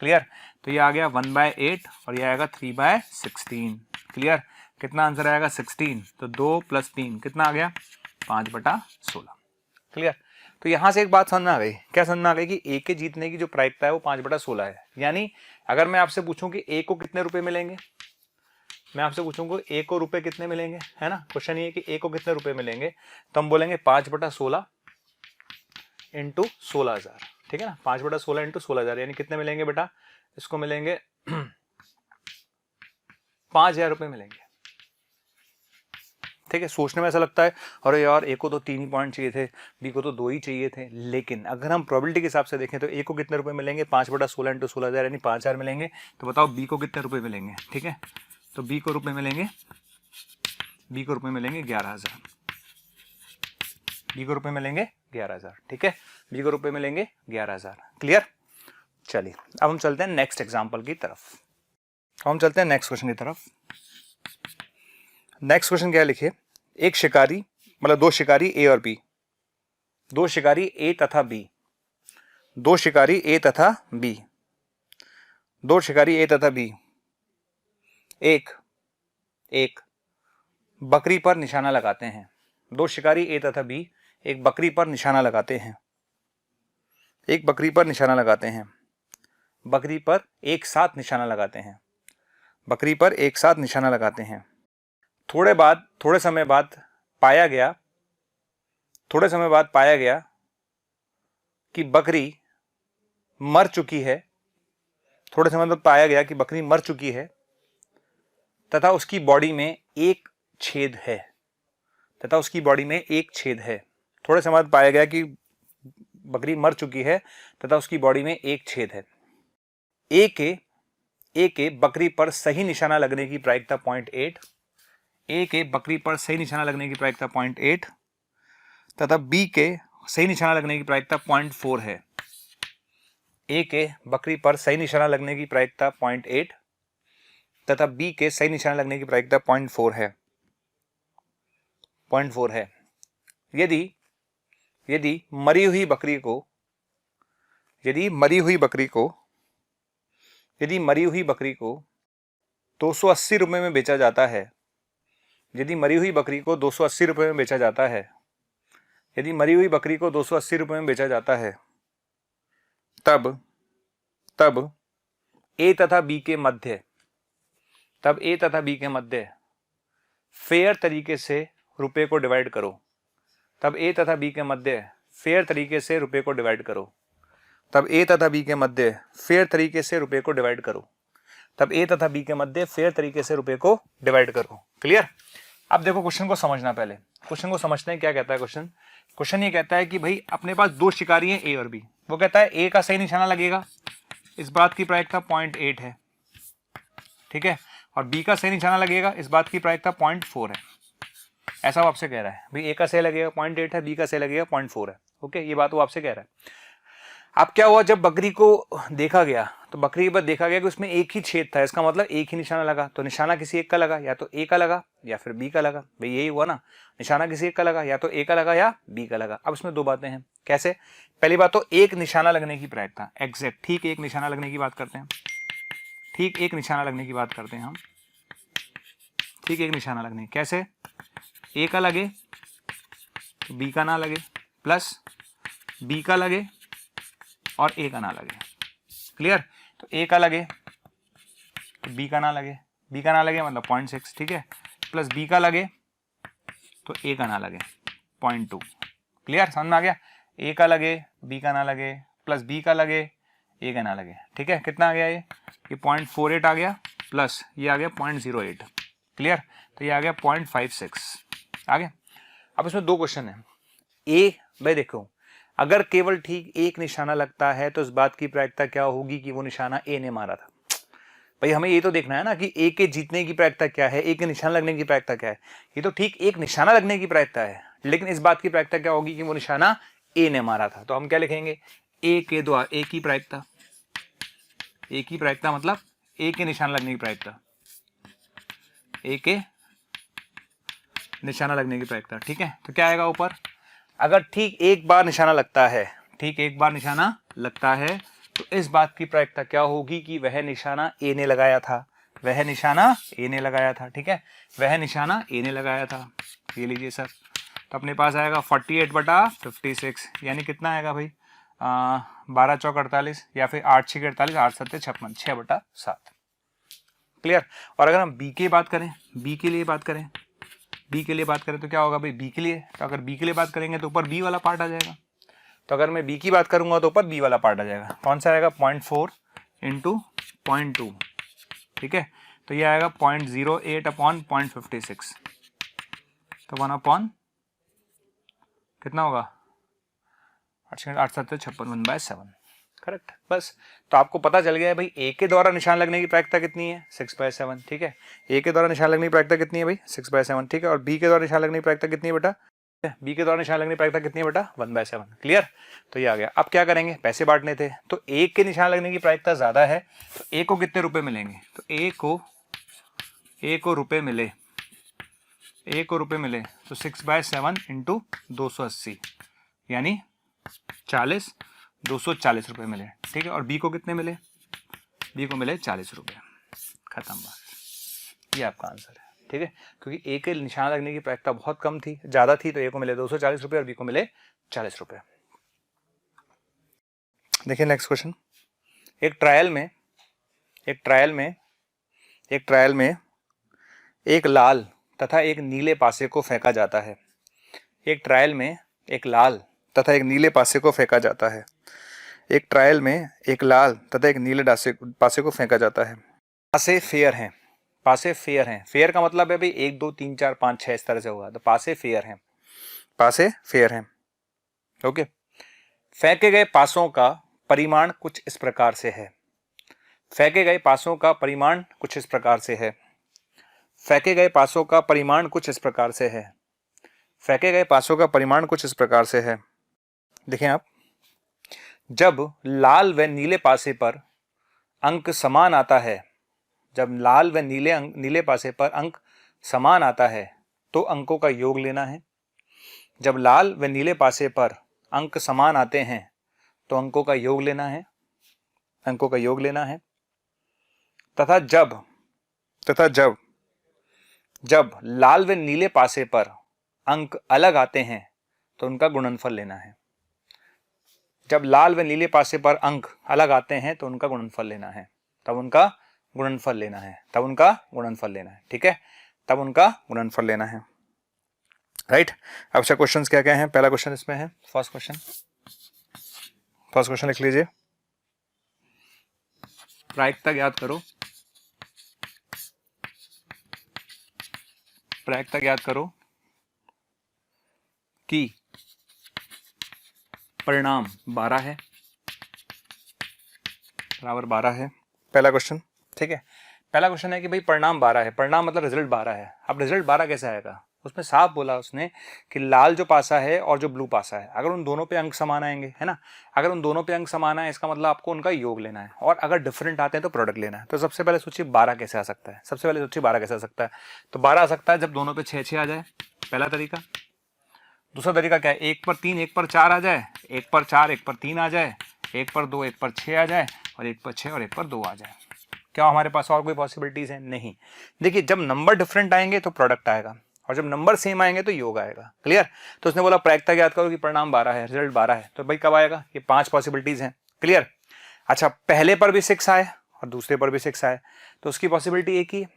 क्लियर? तो ये आ गया 1/8 और ये आएगा 3/16। क्लियर? कितना आंसर आएगा? 16। तो 2 + 3 कितना आ गया? 5/16। क्लियर? तो यहां से एक बात समझ में आ गई। क्या समझ में आ गई? कि ए के जीतने की जो प्रायिकता है वो 5/16 है। यानी अगर मैं आपसे पूछूं कि ए को कितने रुपए मिलेंगे, मैं आपसे पूछूंगा ए को रुपए कितने मिलेंगे, है ना। क्वेश्चन ये है कि ए को कितने रुपए मिलेंगे, तो हम बोलेंगे 5/16 × 16,000, ठीक है ना। 5/16 × 16,000 यानी कितने मिलेंगे बेटा? इसको मिलेंगे 5,000 रुपए मिलेंगे, ठीक है। सोचने में ऐसा लगता है अरे यार ए को तो 3 ही पॉइंट चाहिए थे, बी को तो 2 ही चाहिए थे, लेकिन अगर हम प्रोबेबिलिटी के हिसाब से देखें तो ए को कितने रुपए मिलेंगे? 5/16 × 16,000 यानी 5,000 मिलेंगे। तो बताओ बी को कितने रुपए मिलेंगे, ठीक है। तो बी को रुपए मिलेंगे 11,000। बी को रुपए मिलेंगे 11,000, ठीक है। बी को रुपए मिलेंगे 11,000। क्लियर? चलिए अब हम चलते हैं नेक्स्ट एग्जांपल की तरफ। हम चलते हैं नेक्स्ट क्वेश्चन की तरफ। नेक्स्ट क्वेश्चन क्या लिखे? एक शिकारी, मतलब 2 शिकारी ए और बी, 2 शिकारी ए तथा बी, 2 शिकारी ए तथा बी, 2 शिकारी ए तथा बी एक बकरी पर निशाना लगाते हैं। 2 शिकारी ए तथा बी एक बकरी पर निशाना लगाते हैं, एक बकरी पर निशाना लगाते हैं, बकरी पर एक साथ निशाना लगाते हैं, बकरी पर एक साथ निशाना लगाते हैं। थोड़े समय बाद पाया गया कि बकरी मर चुकी है। थोड़े समय बाद पाया गया कि बकरी मर चुकी है तथा उसकी बॉडी में एक छेद है, तथा उसकी बॉडी में एक छेद है। थोड़े समय बाद पाया गया कि बकरी मर चुकी है तथा उसकी बॉडी में एक छेद है। ए के बकरी पर सही निशाना लगने की प्रायिकता 0.8, ए के बकरी पर सही निशाना लगने की प्रायिकता 0.8 तथा बी के सही निशाना लगने की प्रायिकता 0.4 है। ए के बकरी पर सही निशाना लगने की प्रायिकता 0.8 तथा बी के सही निशाना लगने की प्रायिकता 0.4 है। 0.4 है। यदि मरी हुई बकरी को 280 रुपये में बेचा जाता है, यदि मरी हुई बकरी को 280 रुपये में बेचा जाता है, यदि मरी हुई बकरी को 280 रुपये में बेचा जाता है, तब ए तथा बी के मध्य फेयर तरीके से रुपए को डिवाइड करो। तब ए तथा बी के मध्य फेयर तरीके से रुपए को डिवाइड करो। तब ए तथा बी के मध्य फेयर तरीके से रुपए को डिवाइड करो। तब ए तथा बी के मध्य फेयर तरीके से रुपए को डिवाइड करो। क्लियर? अब देखो क्वेश्चन को समझना, पहले क्वेश्चन को समझते हैं। क्या कहता है क्वेश्चन ये कहता है कि भाई अपने पास दो शिकारी हैं ए और बी। वो कहता है ए का सही निशाना लगेगा, इस बात की प्रायिकता 0.8 है, ठीक है, और बी का सही निशाना लगेगा, इस बात की प्रायिकता 0.4 है। ऐसा वो आपसे कह रहा है भाई, ए का सही लगेगा 0.8 है, बी का सही लगेगा 0.4 है। ओके, ये बात वो आपसे कह रहा है। अब क्या हुआ, जब बकरी को देखा गया तो बकरी के बाद देखा गया कि उसमें एक ही छेद था, इसका मतलब एक ही निशाना लगा। तो निशाना किसी एक का लगा, या तो ए का लगा या फिर बी का लगा। भाई यही हुआ ना, निशाना किसी एक का लगा, या तो ए का लगा या बी का लगा। अब इसमें दो बातें हैं। कैसे? पहली बात तो एक निशाना लगने की प्रायिकता, एग्जैक्ट ठीक एक निशाना लगने की बात करते हैं। ठीक एक निशाना लगने की बात करते हैं हम। ठीक एक निशाना लगने, कैसे? ए का लगे तो बी का ना लगे, प्लस बी का लगे और ए का ना लगे। क्लियर? तो ए का लगे तो बी का ना लगे, बी का ना लगे मतलब 0.6, ठीक है, प्लस बी का लगे तो ए का ना लगे 0.2। क्लियर? समझ में आ गया? ए का लगे बी का ना लगे, प्लस बी का लगे ए का ना लगे, ठीक है। कितना आ गया ये 0.48 आ गया, प्लस ये आ गया 0.08। क्लियर? तो ये आ गया 0.56 आ गया। अब इसमें दो क्वेश्चन है। ए, भाई देखो, अगर केवल ठीक एक निशाना लगता है तो इस बात की प्रायिकता क्या होगी कि वो निशाना ए ने मारा था। भाई हमें ये तो देखना है ना कि ए के जीतने की प्रायिकता क्या है, ए के निशाना लगने की प्रायिकता क्या है। ये तो ठीक एक निशाना लगने की प्रायिकता है, लेकिन इस बात की प्रायिकता क्या होगी कि वो निशाना ए ने मारा था। तो हम क्या लिखेंगे? ए के द्वारा ए की प्रायिकता, ए की प्रायिकता मतलब ए के निशाना लगने की प्रायिकता, ए के निशाना लगने की प्रायिकता, ठीक है। तो क्या आएगा ऊपर? अगर ठीक एक बार निशाना लगता है, ठीक एक बार निशाना लगता है, तो इस बात की प्रायिकता क्या होगी कि वह निशाना ए ने लगाया था, वह निशाना ए ने लगाया था, ठीक है, वह निशाना ए ने लगाया था। ये लीजिए सर, तो अपने पास आएगा 48/56, यानी कितना आएगा भाई 12 चौक 48, या फिर 8 6 48, 8 7 56, 6/7। क्लियर? और अगर हम बी की बात करें, बी के लिए बात करें, बी के लिए बात करें तो क्या होगा भाई? बी के लिए, तो अगर बी के लिए बात करेंगे तो ऊपर बी वाला पार्ट आ जाएगा। तो अगर मैं बी की बात करूंगा तो ऊपर बी वाला पार्ट आ जाएगा। कौन सा आएगा? 0.4 इंटू 0.2, ठीक है। तो ये आएगा 0.08/0.56, तो 1 कितना होगा 8 7 56, 1/7। करेक्ट? बस, तो आपको पता चल गया है भाई ए के द्वारा निशान लगने की प्रायिकता कितनी है 6/7, ठीक है। ए के द्वारा निशान लगने की प्रायिकता कितनी है भाई 6/7, ठीक है। और बी के द्वारा निशान लगने की प्रायिकता कितनी है बेटा? बी के द्वारा निशान लगने की प्रायिकता कितनी है बेटा? 1/7। क्लियर? तो ये आ गया। अब क्या करेंगे? पैसे बांटने थे, तो ए के निशान लगने की प्रायिकता ज्यादा है, तो ए को कितने रुपए मिलेंगे? तो ए को रुपए मिले, ए को रुपए मिले तो 6/7 इंटू 280, यानी 240 रुपए मिले, ठीक है। और बी को कितने मिले? बी को मिले 40 रुपए। खत्म बात। ये आपका आंसर है, ठीक है। क्योंकि ए के निशान लगने की प्रायिकता बहुत कम थी, ज्यादा थी, तो ए को मिले 240 रुपए और बी को मिले 40 रुपए। देखिए नेक्स्ट क्वेश्चन। एक ट्रायल में एक लाल तथा एक नीले पासे को फेंका जाता है। एक ट्रायल में एक लाल तथा एक नीले पासे को फेंका जाता है। एक ट्रायल में एक लाल तथा एक नीले पासे को फेंका जाता है। पासे फेयर हैं, पासे फेयर हैं। फेयर का मतलब है भाई 1 2 3 4 5 6 इस तरह से होगा, तो पासे फेयर हैं, पासे फेयर हैं। ओके। फेंके गए पासों का परिमाण कुछ इस प्रकार से है। फेंके गए पासों का परिमाण कुछ इस प्रकार से है। फेंके गए पासों का परिमाण कुछ इस प्रकार से है। फेंके गए पासों का परिमाण कुछ इस प्रकार से है। देखें आप, जब लाल व नीले पासे पर अंक समान आता है, जब लाल व नीले पासे पर अंक समान आता है तो अंकों का योग लेना है। जब लाल व नीले पासे पर अंक समान आते हैं तो अंकों का योग लेना है, अंकों का योग लेना है। तथा जब लाल व नीले पासे पर अंक अलग आते हैं तो उनका गुणनफल लेना है। जब लाल व नीले पासे पर अंक अलग आते हैं तो उनका गुणनफल लेना है, तब उनका गुणनफल लेना है, तब उनका गुणनफल लेना है। ठीक है, तब उनका गुणनफल लेना है। राइट, अब अच्छा क्वेश्चंस क्या क्या हैं? पहला क्वेश्चन इसमें है, फर्स्ट क्वेश्चन लिख लीजिए। प्रायिकता ज्ञात करो, प्रायिकता ज्ञात करो कि परिणाम 12 है, बराबर 12 है। पहला क्वेश्चन, ठीक है। पहला क्वेश्चन है कि भाई परिणाम 12 है, परिणाम मतलब रिजल्ट 12 है। अब रिजल्ट 12 कैसे आएगा? उसमें साफ बोला उसने कि लाल जो पासा है और जो ब्लू पासा है, अगर उन दोनों पे अंक समान आएंगे, है ना, अगर उन दोनों पे अंक समान है इसका मतलब आपको उनका योग लेना है, और अगर डिफरेंट आते हैं तो प्रोडक्ट लेना है। तो सबसे पहले सोचिए 12 कैसे आ सकता है, सबसे पहले सोचिए 12 कैसे आ सकता है। तो 12 आ सकता है जब दोनों पे 6 6 आ जाए, पहला तरीका। दूसरा तरीका क्या है? 1 पर 3 1 पर 4 आ जाए, 1 पर 4 1 पर 3 आ जाए, 1 पर 2 1 पर 6 आ जाए, और 1 पर 6 और 1 पर 2 आ जाए। क्या हमारे पास और कोई पॉसिबिलिटीज है? नहीं। देखिए, जब नंबर डिफरेंट आएंगे तो प्रोडक्ट आएगा, और जब नंबर सेम आएंगे तो योग आएगा। क्लियर? तो उसने बोला प्रायिकता ज्ञात करो कि परिणाम 12 है, रिजल्ट 12 है। तो भाई कब आएगा? ये 5 पॉसिबिलिटीज हैं। क्लियर? अच्छा, पहले पर भी 6 आए और दूसरे पर भी 6 आए तो उसकी पॉसिबिलिटी एक ही है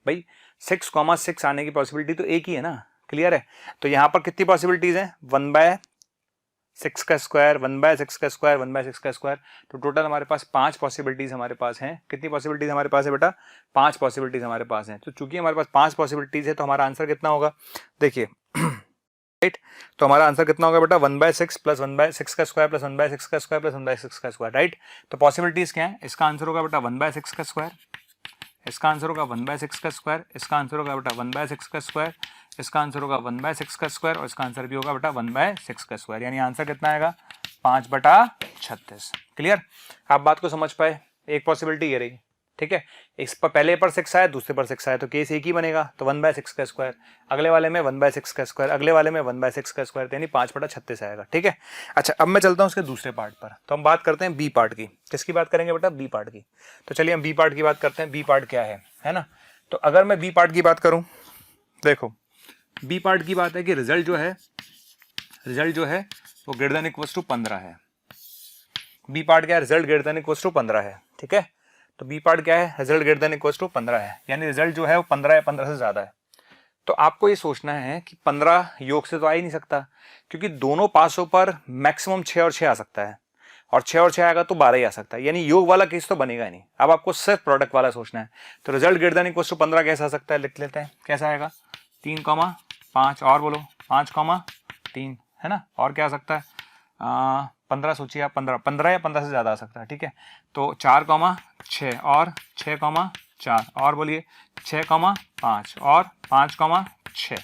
भाई, 6,6 आने की पॉसिबिलिटी तो एक ही है ना। क्लियर है? तो यहां पर कितनी पॉसिबिलिटीज हैं? 1/6 का स्क्वायर, 1/6 का स्क्वायर, 1/6 का स्क्वायर। तो टोटल हमारे पास 5 पॉसिबिलिटीज हमारे पास हैं। कितनी पॉसिबिलिटीज हमारे पास है बेटा? 5 पॉसिबिलिटीज हमारे पास हैं। तो चूंकि हमारे पास 5 पॉसिबिलिटीज है तो हमारा आंसर कितना होगा? देखिए राइट, तो हमारा आंसर कितना होगा बेटा? 1/6 प्लस 1/6 का स्क्वायर प्लस 1/6 का स्क्वायर प्लस 1/6 का स्क्वायर। राइट, तो पॉसिबिलिटीज क्या है? इसका आंसर होगा बेटा 1/6 का स्क्वायर, इसका आंसर होगा 1/6 का स्क्वायर, इसका आंसर होगा बेटा 1/6 का स्क्वायर, इसका आंसर होगा 1/6 का स्क्वायर, और इसका आंसर भी होगा बेटा 1/6 का स्क्वायर। यानी आंसर कितना आएगा? 5/36। क्लियर? आप बात को समझ पाए? एक पॉसिबिलिटी ये रही, ठीक है। इस पर पहले पर 6 आया, दूसरे पर 6 आया, तो केस एक ही बनेगा, तो 1/6 का स्क्वायर, अगले वाले में 1/6 का स्क्वायर, अगले वाले में 1/6 का स्क्वायर, यानी 5/36 आएगा। ठीक है। अच्छा, अब मैं चलता हूँ उसके दूसरे पार्ट पर। तो हम बात करते हैं बी पार्ट की। किसकी बात करेंगे बेटा? बी पार्ट की। तो चलिए हम बी पार्ट की बात करते हैं। बी पार्ट क्या है ना। तो अगर मैं बी पार्ट की बात करूं, देखो बी पार्ट की बात है कि रिजल्ट जो है वो ग्रेटर देन इक्वल्स टू 15 है। बी पार्ट क्या है? Result greater than equals to 15 है। ठीक है, तो बी पार्ट क्या है? Result greater than equals to 15 है, यानी रिजल्ट जो है वो 15 या 15 से ज्यादा है। तो आपको ये सोचना है कि 15 योग से तो आ ही नहीं सकता, क्योंकि दोनों पासों पर मैक्सिमम 6 और 6 आ सकता है, और 6 और 6 आएगा तो 12 ही आ सकता है, यानी योग वाला केस तो बनेगा ही नहीं। अब आपको सिर्फ प्रोडक्ट वाला सोचना है। तो result greater than equals to 15 कैसा आ सकता है? लिख लेते हैं। कैसा आएगा? 3,5 और बोलो 5,3, है ना। और क्या आ सकता है? 15 सोचिए आप, 15 या 15 से ज्यादा आ सकता है। ठीक है, तो 4,6 और 6,4 और बोलिए 6,5 और 5,6,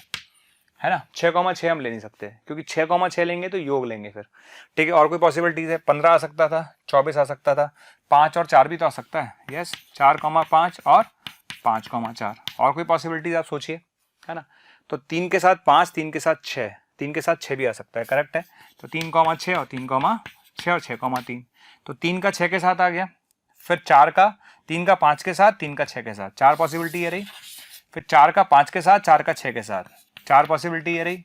है ना। 6,6 हम ले नहीं सकते, क्योंकि 6,6 लेंगे तो योग लेंगे फिर। ठीक है, और कोई पॉसिबिलिटीज है? 15 आ सकता था, 24 आ सकता था, 5 और 4 भी तो आ सकता है। यस, 4,5 और 5,4। और कोई पॉसिबिलिटीज आप सोचिए, है ना। तो 3 के साथ 5, 3 के साथ 6, 3 के साथ 6 भी आ सकता है। करेक्ट है। तो 3,6 और 3,6 और 6,3। तो 3 का 6 के साथ आ गया, फिर 4 का 3 का 5 के साथ, 3 का 6 के साथ, 4 पॉसिबिलिटी ये रही। फिर 4 का 5 के साथ, 4 का 6 के साथ, 4 पॉसिबिलिटी ये रही।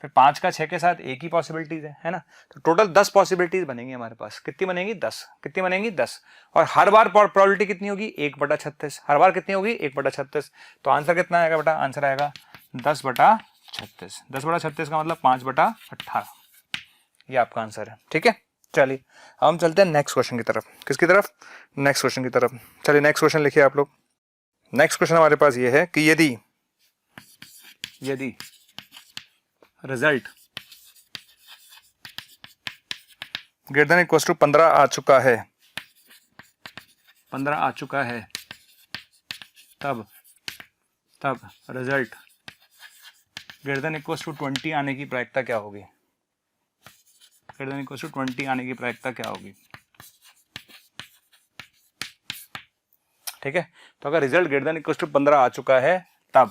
फिर 5 का 6 के साथ एक ही पॉसिबिलिटीज है ना। तो टोटल 10 पॉसिबिलिटीज बनेंगी हमारे पास। कितनी बनेंगी? 10। कितनी बनेंगी? 10। और हर बार प्रोबेबिलिटी कितनी होगी? 1/36। हर बार कितनी होगी? 1/36। तो आंसर कितना आएगा बेटा? आंसर आएगा 10/36। 10/36 का मतलब 5/18। ये आपका आंसर है। ठीक है, चलिए हम चलते हैं नेक्स्ट क्वेश्चन की तरफ। किसकी तरफ? नेक्स्ट क्वेश्चन की तरफ। चलिए नेक्स्ट क्वेश्चन लिखिए आप लोग। नेक्स्ट क्वेश्चन हमारे पास ये है कि यदि result greater than equals to 15 आ चुका है, 15 आ चुका है, तब result greater than equals to 20 आने की प्रायिकता क्या होगी? ग्रेटर देन इक्वल टू 20 आने की प्रायिकता क्या होगी? ठीक है, तो अगर result greater than equal to 15 आ चुका है तब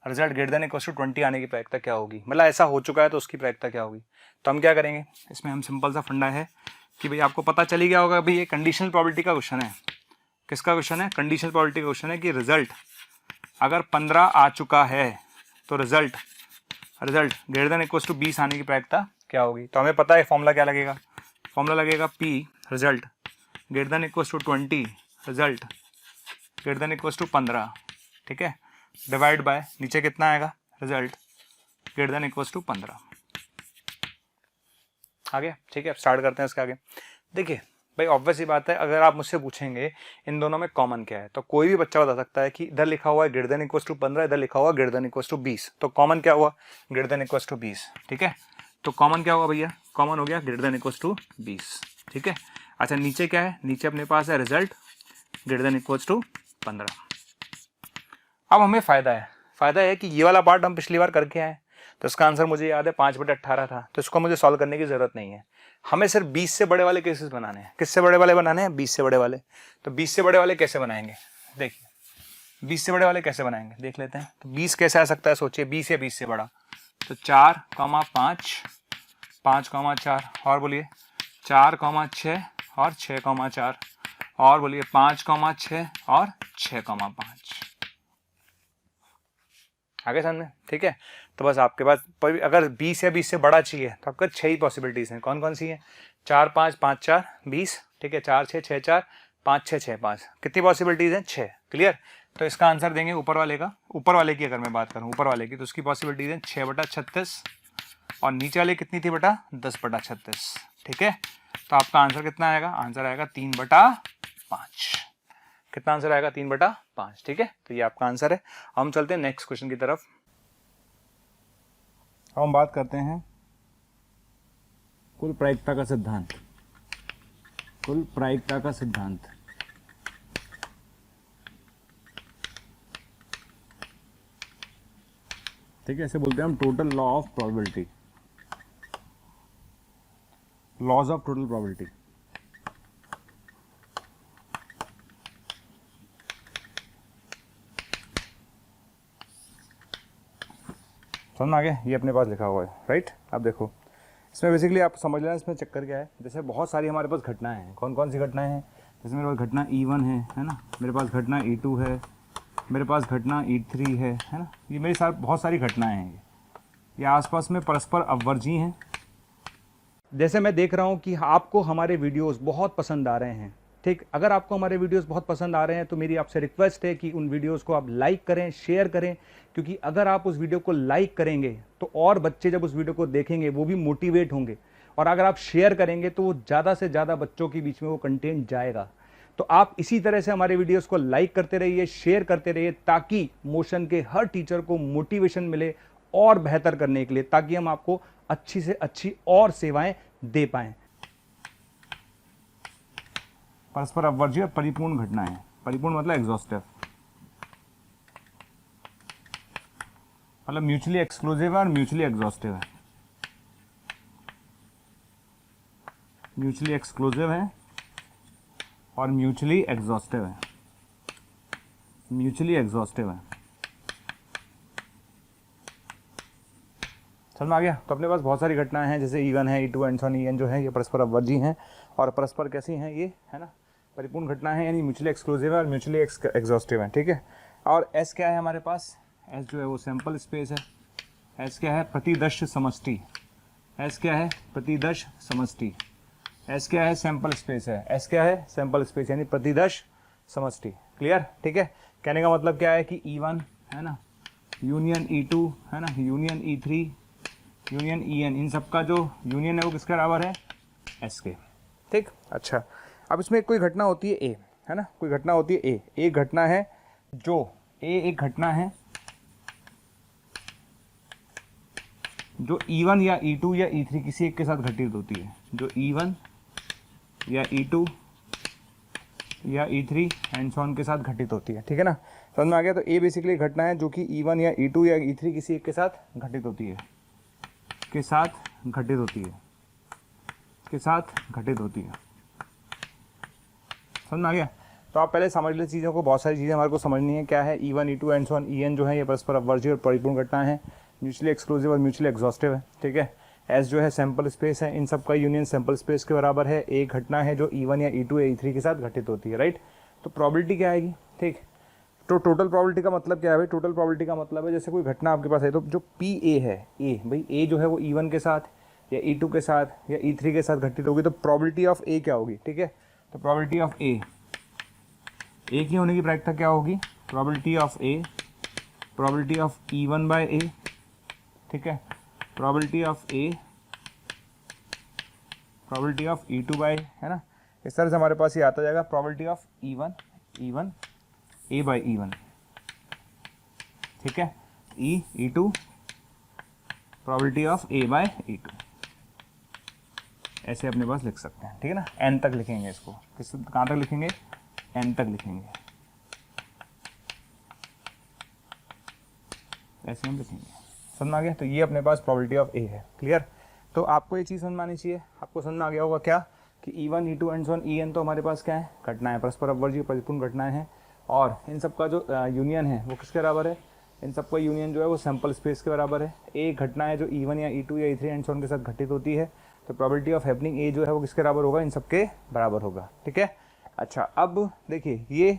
result greater than equal to 20 आने की प्रायिकता क्या होगी, मतलब ऐसा हो चुका है तो उसकी प्रायिकता क्या होगी। तो हम क्या करेंगे, इसमें हम सिंपल सा फंडा है कि भाई आपको पता चली गया होगा भाई ये कंडीशनल प्रोबेबिलिटी का क्वेश्चन है। किसका क्वेश्चन है? कंडीशनल प्रोबेबिलिटी का क्वेश्चन है कि रिजल्ट अगर 15 आ चुका है तो result greater than equal to 20 आने की प्रायिकता क्या होगी। तो हमें पता है फॉर्मूला क्या लगेगा, फॉर्मूला लगेगा P result greater than equal to 20 result greater than equal to 15, ठीक है, डिवाइड बाय नीचे कितना आएगा, result greater than equal to 15। आगे ठीक है, स्टार्ट करते हैं इसके आगे। देखिए भाई ऑब्वियस ही बात है, अगर आप मुझसे पूछेंगे इन दोनों में कॉमन क्या है, तो कोई भी बच्चा बता सकता है कि इधर लिखा हुआ है ग्रेटर देन इक्वल टू 15, इधर लिखा हुआ है ग्रेटर देन इक्वल टू 20, तो कॉमन क्या हुआ, ग्रेटर देन इक्वल टू 20, ठीक है। तो कॉमन क्या हुआ भैया, कॉमन हो गया ग्रेटर देन इक्वल टू 20, ठीक है। अच्छा नीचे क्या है, नीचे अपने पास है result greater than equal to 15। अब हमें फायदा है कि ये वाला पार्ट हम पिछली बार करके आए, तो इसका आंसर मुझे याद है 5/18 था, तो इसको मुझे सॉल्व करने की जरूरत नहीं है। हमें सिर्फ 20 से बड़े वाले केसेस बनाने हैं। किससे बड़े वाले बनाने हैं, 20 से बड़े वाले। तो 20 से बड़े वाले कैसे बनाएंगे, देखिए 20 से बड़े वाले कैसे बनाएंगे देख लेते हैं। तो 20 कैसे आ सकता है, सोचिए 20 या 20 से बड़ा, तो 4,5 5,4 और बोलिए 4,6 और 6,4 और बोलिए 5,6 और 6,5। आगे समझ में, ठीक है। तो बस आपके पास अगर 20 या 20 से बड़ा चाहिए तो आपका 6 ही पॉसिबिलिटीज़ हैं। कौन कौन सी हैं, 4 5 5 4 20, ठीक है, 4 6 6 4 5 6 6 5, कितनी पॉसिबिलिटीज़ हैं, 6। क्लियर। तो इसका आंसर देंगे ऊपर वाले का, ऊपर वाले की अगर मैं बात करूँ ऊपर वाले की, तो उसकी पॉसिबिलिटीज़ हैं 6/36 और नीचे वाले कितनी थी बेटा, 10/36, ठीक है। तो आपका आंसर कितना आएगा, आंसर आएगा 3/5। कितना आंसर आएगा, 3/5, ठीक है। तो ये आपका आंसर है। हम चलते हैं नेक्स्ट क्वेश्चन की तरफ। हम बात करते हैं कुल प्रायिकता का सिद्धांत। कुल प्रायिकता का सिद्धांत ठीक है, ऐसे बोलते हैं हम total law of probability, laws of total probability. समझ आ गया, ये अपने पास लिखा हुआ है, राइट। अब देखो इसमें बेसिकली आप समझ लेना इसमें चक्कर क्या है। जैसे बहुत सारी हमारे पास घटनाएं हैं, कौन कौन सी घटनाएं हैं, जैसे मेरे पास घटना E1 है ना, मेरे पास घटना E2 है, मेरे पास घटना E3 है ना, ये मेरी बहुत सारी घटनाएं हैं, ये आसपास में परस्पर अववर्जी हैं। जैसे मैं देख रहा हूं कि आपको हमारे वीडियोस बहुत पसंद आ रहे हैं, ठीक। अगर आपको हमारे वीडियोस बहुत पसंद आ रहे हैं तो मेरी आपसे रिक्वेस्ट है कि उन वीडियोस को आप लाइक करें, शेयर करें, क्योंकि अगर आप उस वीडियो को लाइक करेंगे तो और बच्चे जब उस वीडियो को देखेंगे वो भी मोटिवेट होंगे, और अगर आप शेयर करेंगे तो वो ज़्यादा से ज़्यादा बच्चों के बीच में वो कंटेंट जाएगा। तो आप इसी तरह से हमारे वीडियोस को लाइक करते रहिए, शेयर करते रहिए, ताकि मोशन के हर टीचर को मोटिवेशन मिले और बेहतर करने के लिए, ताकि हम आपको अच्छी से अच्छी और सेवाएं दे पाएं। परस्पर अववर्जी और परिपूर्ण घटनाएं, परिपूर्ण मतलब एग्जॉस्टिव, मतलब म्यूचुअली एक्सक्लूसिव है और म्यूचुअली एग्जॉस्टिव है। म्यूचुअली एक्सक्लूसिव है और म्यूचुअली एग्जॉस्टिव है, म्यूचुअली एग्जॉस्टिव है। समझ में आ गया। तो अपने पास बहुत सारी घटनाएं हैं, जैसे E1 है, E2 एंड सॉन EN जो है ये परस्पर अववर्जी हैं और परस्पर कैसी हैं ये, है ना, परिपूर्ण घटना है, यानी म्यूचुअली एक्सक्लूसिव है और म्यूचुअली एग्जॉस्टिव है, ठीक है। और S क्या है हमारे पास, S जो है वो सैंपल स्पेस है, S क्या है, प्रतिदर्श समष्टि, S क्या है, प्रतिदर्श समष्टि, S क्या है, सैंपल स्पेस है, S क्या है, सैंपल स्पेस यानी प्रतिदर्श समष्टि। क्लियर, ठीक है। कहने का मतलब क्या है कि E1 है ना, यूनियन E2 है ना, यूनियन E3, यूनियन EN, इन सब का जो यूनियन है वो किसके बराबर है, S के, ठीक। अच्छा अब इसमें कोई घटना होती है A, है ना, कोई घटना होती है A, एक घटना है जो एक घटना है जो E1 या E2 या E3 किसी एक के साथ घटित होती है, जो E1 या E2 या E3 एंड सॉन के साथ घटित होती है, ठीक है ना। समझ में आ गया। तो A बेसिकली घटना है जो कि E1 या E2 या E3 किसी एक के साथ घटित होती है, के साथ घटित होती है। के साथ घटित होती है। समझ में आ गया? तो आप पहले समझ ले चीज़ों को, बहुत सारी चीज़ें हमारे को समझनी है। क्या है E1 E2 and so on. En जो है ये परस्पर अपवर्जी और परिपूर्ण घटना है, म्यूचुअली एक्सक्लूसिव और म्यूचुअली एग्जॉस्टिव है, ठीक है। S जो है सैंपल स्पेस है, इन सब का यूनियन सैंपल स्पेस के बराबर है। एक घटना है जो E1 या E2 या E3 के साथ घटित होती है, राइट। तो प्रोबेबिलिटी क्या आएगी, ठीक। तो टोटल प्रोबेबिलिटी का मतलब क्या है भाई? टोटल प्रोबेबिलिटी का मतलब है जैसे कोई घटना आपके पास है तो जो PA है, A भाई A जो है वो E1 के साथ या E2 के साथ या E3 के साथ घटित होगी, तो प्रोबेबिलिटी ऑफ A क्या होगी, ठीक है। तो प्रोबेबिलिटी ऑफ A, एक ही होने की प्रायिकता क्या होगी? Probability of A, probability of E1 by A, ठीक है, probability of A, probability of E2 by, है ना। इस तरह से हमारे पास ये आता जाएगा probability of E1 A by E1, ठीक है। E2 probability of A bye E2, ऐसे अपने पास लिख सकते हैं, ठीक है ना। n तक लिखेंगे इसको, किस कहाँ तक लिखेंगे? n तक लिखेंगे, ऐसे हम लिखेंगे। समझ में आ गया? तो ये अपने पास प्रोबेबिलिटी ऑफ A है, क्लियर। तो आपको ये चीज़ समझ में आनी चाहिए। आपको समझ में आ गया होगा क्या कि E1 E2 and so on En तो हमारे पास क्या है? घटनाएं, परस्पर अपवर्जी परिपूर्ण घटनाएं हैं, और इन सब का जो यूनियन है वो किसके बराबर है? इन सब का यूनियन जो है वो सैंपल स्पेस के बराबर है। एक घटना है जो E1 या E2 या E3 एंड सो ऑन के साथ घटित होती है, तो प्रोबेबिलिटी ऑफ हैपनिंग A जो है वो किसके बराबर होगा? इन सब के बराबर होगा, ठीक है। अच्छा, अब देखिए ये,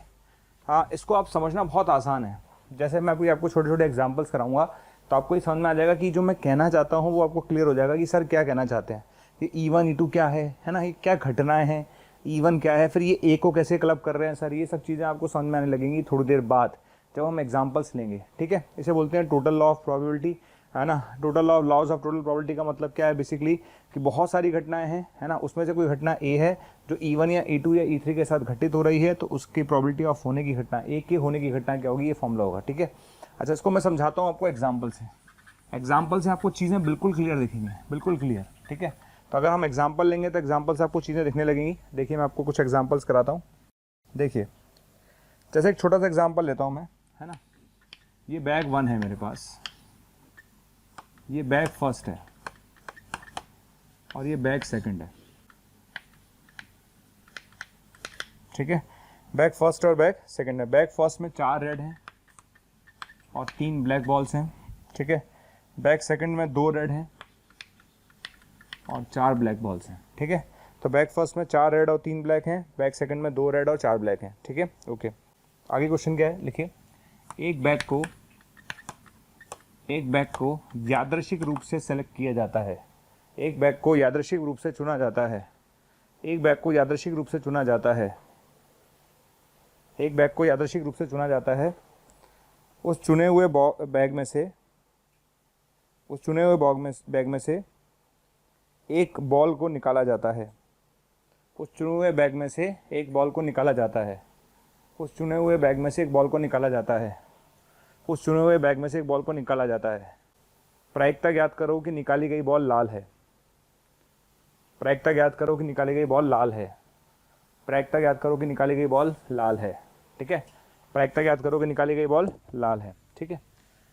हाँ, इसको आप समझना बहुत आसान है। जैसे मैं आपको छोटे छोटे एग्जांपल्स कराऊंगा तो आपको ये समझ में आ जाएगा कि जो मैं कहना चाहता हूँ वो आपको क्लियर हो जाएगा कि सर क्या कहना चाहते हैं। ये E1 E2 क्या है ना, ये क्या घटनाएं हैं, E1 क्या है, फिर ये A को कैसे क्लब कर रहे हैं सर, ये सब चीज़ें आपको समझ में आने लगेंगी थोड़ी देर बाद जब हम एग्जाम्पल्स लेंगे, ठीक है। इसे बोलते हैं टोटल लॉ ऑफ प्रोबेबिलिटी, है ना। Total law laws of total probability का मतलब क्या है बेसिकली कि बहुत सारी घटनाएं हैं, है ना, उसमें से कोई घटना A है जो E1 या E2 या E3 के साथ घटित हो रही है, तो उसकी प्रोबेबिलिटी ऑफ होने की घटना, A के होने की घटना क्या होगी, ये फॉर्मूला होगा, ठीक है। अच्छा, इसको मैं समझाता हूँ आपको एग्जाम्पल से। एग्जाम्पल से आपको चीज़ें बिल्कुल क्लियर दिखेंगी, बिल्कुल क्लियर, ठीक है। तो अगर हम एग्जाम्पल लेंगे तो एग्जाम्पल से आपको चीज़ें दिखने लगेंगी। देखिए मैं आपको कुछ एग्जाम्पल्स कराता हूँ। देखिए जैसे एक छोटा सा एग्जाम्पल लेता हूँ मैं, है ना। ये बैग 1 है मेरे पास, ये बैग फर्स्ट है और ये बैग सेकंड है, ठीक है। बैग फर्स्ट और बैग सेकंड है। बैग फर्स्ट में 4 रेड हैं और 3 ब्लैक बॉल्स हैं, ठीक है। बैग सेकंड में 2 रेड हैं और 4 ब्लैक बॉल्स हैं, ठीक है। तो बैग फर्स्ट में 4 रेड और 3 ब्लैक हैं, बैग सेकंड में 2 रेड और 4 ब्लैक हैं, ठीक है, ओके। आगे क्वेश्चन क्या है, लिखिए। एक बैग को यादृच्छिक रूप से सेलेक्ट किया जाता है। एक बैग को यादृच्छिक रूप से चुना जाता है। एक बैग को यादृच्छिक रूप से चुना जाता है। एक बैग को यादृच्छिक रूप से चुना जाता है। उस चुने हुए बैग में से एक बॉल को निकाला जाता है। उस चुने हुए बैग में से एक बॉल को निकाला जाता है। उस चुने हुए बैग में से एक बॉल को निकाला जाता है। उस चुने हुए बैग में से एक बॉल को निकाला जाता है। प्रायिकता ज्ञात करो कि निकाली गई बॉल लाल है। प्रायिकता ज्ञात करो कि निकाली गई बॉल लाल है। प्रायिकता ज्ञात करो कि निकाली गई बॉल लाल है, ठीक है। प्रायिकता ज्ञात करो कि निकाली गई बॉल लाल है, ठीक है।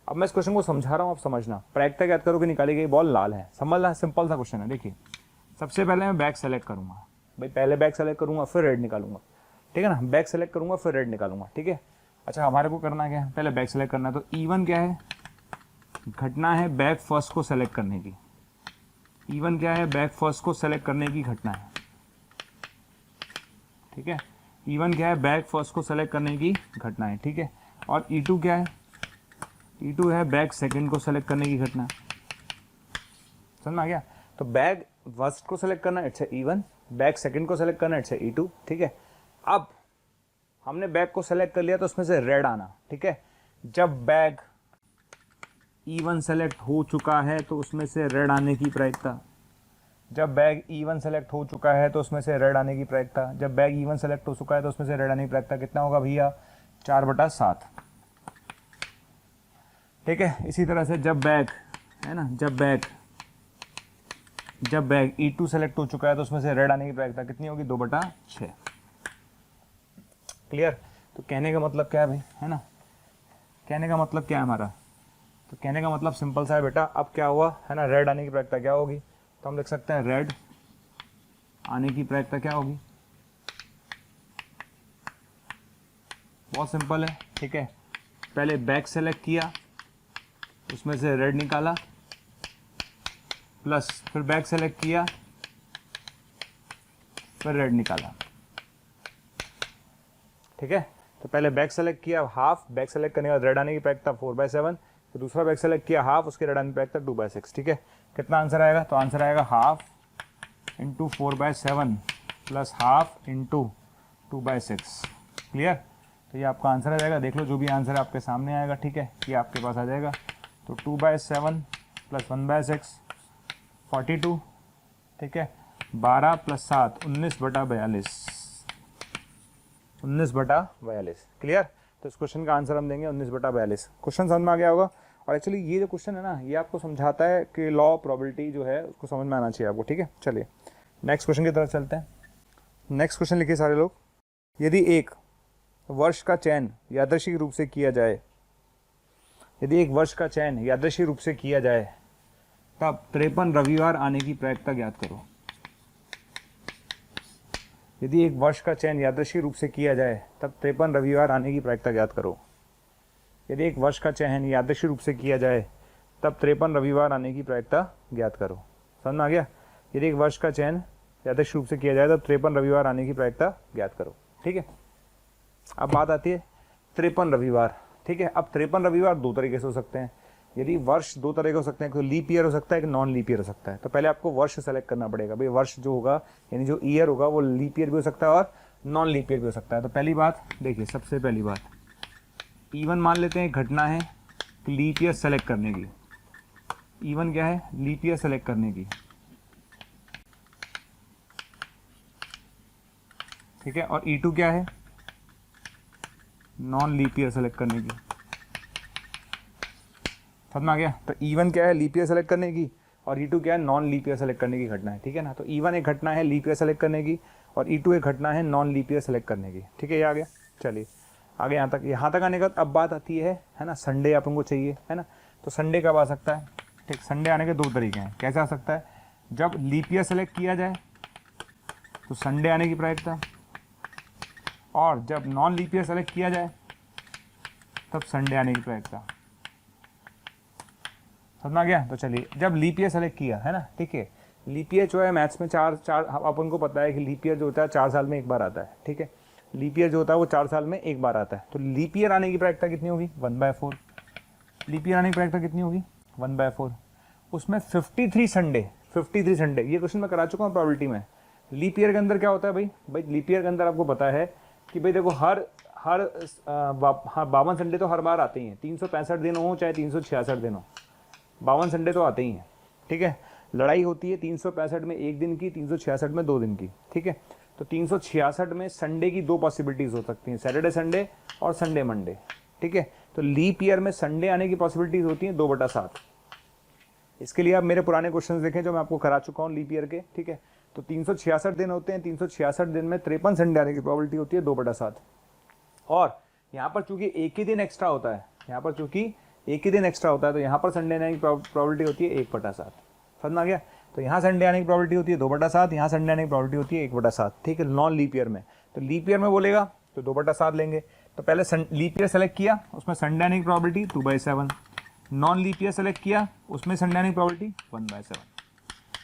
अब मैं इस क्वेश्चन को समझा रहा हूँ, आप समझना। प्रायिकता ज्ञात करो कि निकाली गई बॉल लाल है, समझना, सिंपल सा क्वेश्चन है। देखिए सबसे पहले मैं बैग सेलेक्ट करूंगा भाई, पहले बैग सेलेक्ट करूंगा फिर रेड निकालूंगा, ठीक है ना। बैग सेलेक्ट करूंगा फिर रेड निकालूंगा, ठीक है। अच्छा, हमारे को करना क्या है, पहले बैग सेलेक्ट करना है। तो E1 क्या है, घटना है बैग फर्स्ट को सेलेक्ट करने की। E1 क्या है, बैग फर्स्ट को सेलेक्ट करने की घटना है, ठीक है। E1 क्या है, बैग फर्स्ट को सेलेक्ट करने की घटना है, ठीक है। और E2 क्या है, E2 है बैग सेकंड को सेलेक्ट करने की घटना। समझ में आ गया? तो बैग फर्स्ट को सेलेक्ट करना इट्स E1, बैग सेकंड को सेलेक्ट करना इट्स E2, ठीक है। अब हमने बैग को सेलेक्ट कर लिया तो उसमें से रेड आना, ठीक है। जब बैग E1 सेलेक्ट हो चुका है तो उसमें से रेड आने की प्रायिकता, जब बैग E1 सेलेक्ट हो चुका है तो उसमें से रेड आने की प्रायिकता, जब बैग E1 सेलेक्ट हो चुका है तो उसमें से रेड आने की प्रायिकता कितना होगा भैया, 4/7, ठीक है। इसी तरह से जब बैग, है ना, जब बैग E2 सेलेक्ट हो चुका है तो उसमें से रेड आने की प्रायिकता कितनी होगी, 2/6। क्लियर? तो कहने का मतलब क्या है भाई, है ना, कहने का मतलब क्या है हमारा, तो कहने का मतलब सिंपल सा है बेटा। अब क्या हुआ, है ना, रेड आने की प्रायिकता क्या होगी, तो हम लिख सकते हैं रेड आने की प्रायिकता क्या होगी? बहुत सिंपल है, ठीक है। पहले बैक सेलेक्ट किया, उसमें से रेड निकाला, प्लस फिर बैक सेलेक्ट किया, फिर रेड निकाला, ठीक है। तो पहले बैक सेलेक्ट किया हाफ, बैक सेलेक्ट करने के बाद रेड आने की प्रायिकता 4/7, फिर दूसरा बैक सेलेक्ट किया हाफ, उसके रेड आने की प्रायिकता 2/6, ठीक है। कितना आंसर आएगा? तो आंसर आएगा half into 4/7 plus half into 2/6। Clear? तो ये आपका आंसर आ जाएगा। देख लो जो भी आंसर आपके सामने आएगा, ठीक है, ये आपके पास आ जाएगा। तो 2/7 प्लस 1/6 42, ठीक है। 12 प्लस 7 19/42, 19/42। क्लियर? तो इस क्वेश्चन का आंसर हम देंगे 19/42। क्वेश्चन समझ में आ गया होगा। और एक्चुअली ये जो क्वेश्चन है ना, ये आपको समझाता है कि लॉ प्रोबेबिलिटी जो है उसको समझ में आना चाहिए आपको, ठीक है। चलिए नेक्स्ट क्वेश्चन की तरफ चलते हैं। नेक्स्ट क्वेश्चन लिखिए सारे लोग। यदि एक वर्ष का चयन यादृच्छिक रूप से किया जाए, यदि एक वर्ष का चयन यादृच्छिक रूप से किया जाए, तब 53 रविवार आने की प्रायिकता ज्ञात करो। यदि एक वर्ष का चयन यादृच्छिक रूप से किया जाए, तब 53 रविवार आने की प्रायिकता ज्ञात करो। यदि एक वर्ष का चयन यादृच्छिक रूप से किया जाए, तब 53 रविवार आने की प्रायिकता ज्ञात करो। समझ में आ गया? यदि एक वर्ष का चयन यादृच्छिक रूप से किया जाए, तब 53 रविवार आने की प्रायिकता ज्ञात करो, ठीक है। अब बात आती है 53 रविवार, ठीक है। अब 53 रविवार दो तरीके से हो सकते हैं। यदि वर्ष दो तरह के हो सकते हैं, तो लीप ईयर हो सकता है, कि नॉन लीप ईयर हो सकता है। तो पहले आपको वर्ष सेलेक्ट करना पड़ेगा। भाई वर्ष जो होगा, यानी जो ईयर होगा, वो लीप ईयर भी हो सकता है और नॉन लीप ईयर भी हो सकता है। तो पहली बात देखिए, सबसे पहली बात इवन मान लेते हैं, एक घटना है लीप ईयर सेलेक्ट करने की। इवन क्या है? लीप ईयर सेलेक्ट करने की, ठीक है। और E2 क्या है? नॉन लीप ईयर सेलेक्ट करने की। समझ में आ गया? तो E1 क्या है? लीप ईयर सेलेक्ट करने की, और E2 क्या है? नॉन लीप ईयर सेलेक्ट करने की घटना है, ठीक है ना। तो E1 एक घटना है लीप ईयर सेलेक्ट करने की, और E2 एक घटना है नॉन लीप ईयर सेलेक्ट करने की, ठीक है। ये आ गया। चलिए आगे यहाँ तक आने का अब बात आती है ना, संडे अपन को चाहिए, है ना। तो संडे कब आ सकता है? ठीक, संडे आने के दो तरीके हैं। कैसे आ सकता है? जब लीप ईयर सेलेक्ट किया जाए तो संडे आने की प्रायिकता, और जब नॉन लीप ईयर सेलेक्ट किया जाए तब संडे आने की प्रायिकता। समझ गया? तो चलिए, जब लीप ईयर सेलेक्ट किया है ना, ठीक है। लीप ईयर जो है मैथ्स में चार अपन को पता है कि लीप ईयर जो होता है 4 साल में एक बार आता है, ठीक है। लीप ईयर जो होता है वो 4 साल में एक बार आता है। तो लीप ईयर आने की प्रायिकता कितनी होगी? 1/4। लीप ईयर आने की प्रायिकता कितनी होगी? 1/4। उसमें 53 संडे, 53 संडे, ये क्वेश्चन मैं करा चुका हूँ प्रोबेबिलिटी में। लीप ईयर के अंदर क्या होता है भाई लीप ईयर के अंदर आपको पता है कि भाई देखो, हर 52 संडे तो हर बार आते ही हैं। 365 दिन हो चाहे 366 दिन हो, 52 संडे तो आते ही हैं, ठीक है। लड़ाई होती है 365 में एक दिन की, 366 में 2 दिन की, ठीक है। तो 366 में संडे की दो पॉसिबिलिटीज हो सकती हैं, सैटरडे संडे और संडे मंडे, ठीक है। तो लीप ईयर में संडे आने की पॉसिबिलिटीज होती हैं 2/7। इसके लिए आप मेरे पुराने क्वेश्चन देखें जो मैं आपको करा चुका हूँ लीप ईयर के, ठीक है। तो 366 दिन होते हैं, 366 दिन में 53 संडे आने की प्रोबेबिलिटी होती है 2/7। और यहाँ पर चूंकि एक ही दिन एक्स्ट्रा होता है, यहाँ पर चूंकि एक ही दिन एक्स्ट्रा होता है, तो यहाँ पर संडे आने की प्रोबेबिलिटी होती है 1/7। समझ में आ गया? तो यहाँ संडे आने की प्रोबेबिलिटी होती है 2/7, यहाँ संडे आने की प्रोबेबिलिटी होती है 1/7, ठीक है, नॉन लीप ईयर में। तो लीप ईयर में बोलेगा तो 2/7 लेंगे। तो पहले लीप ईयर सेलेक्ट किया, उसमें संडे आने की probability 2/7। Non leap year select किया, उसमें संडे आने की प्रोबेबिलिटी 1/7।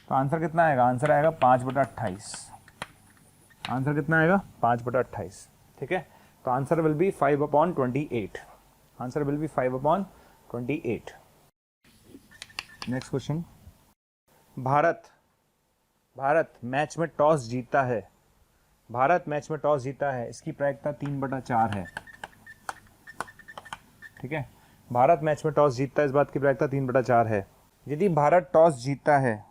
तो आंसर कितना आएगा? आंसर आएगा 5/28। आंसर कितना आएगा? 5/28, ठीक है। तो answer will be 5/28। Answer will be 5/28। Next question. Bharat match में टॉस जीतता है। भारत मैच में टॉस जीता है, इसकी प्रायिकता 3/4 है, ठीक है। भारत मैच में टॉस जीतता है, इस बात की प्रायिकता 3/4 है। यदि भारत टॉस जीतता है,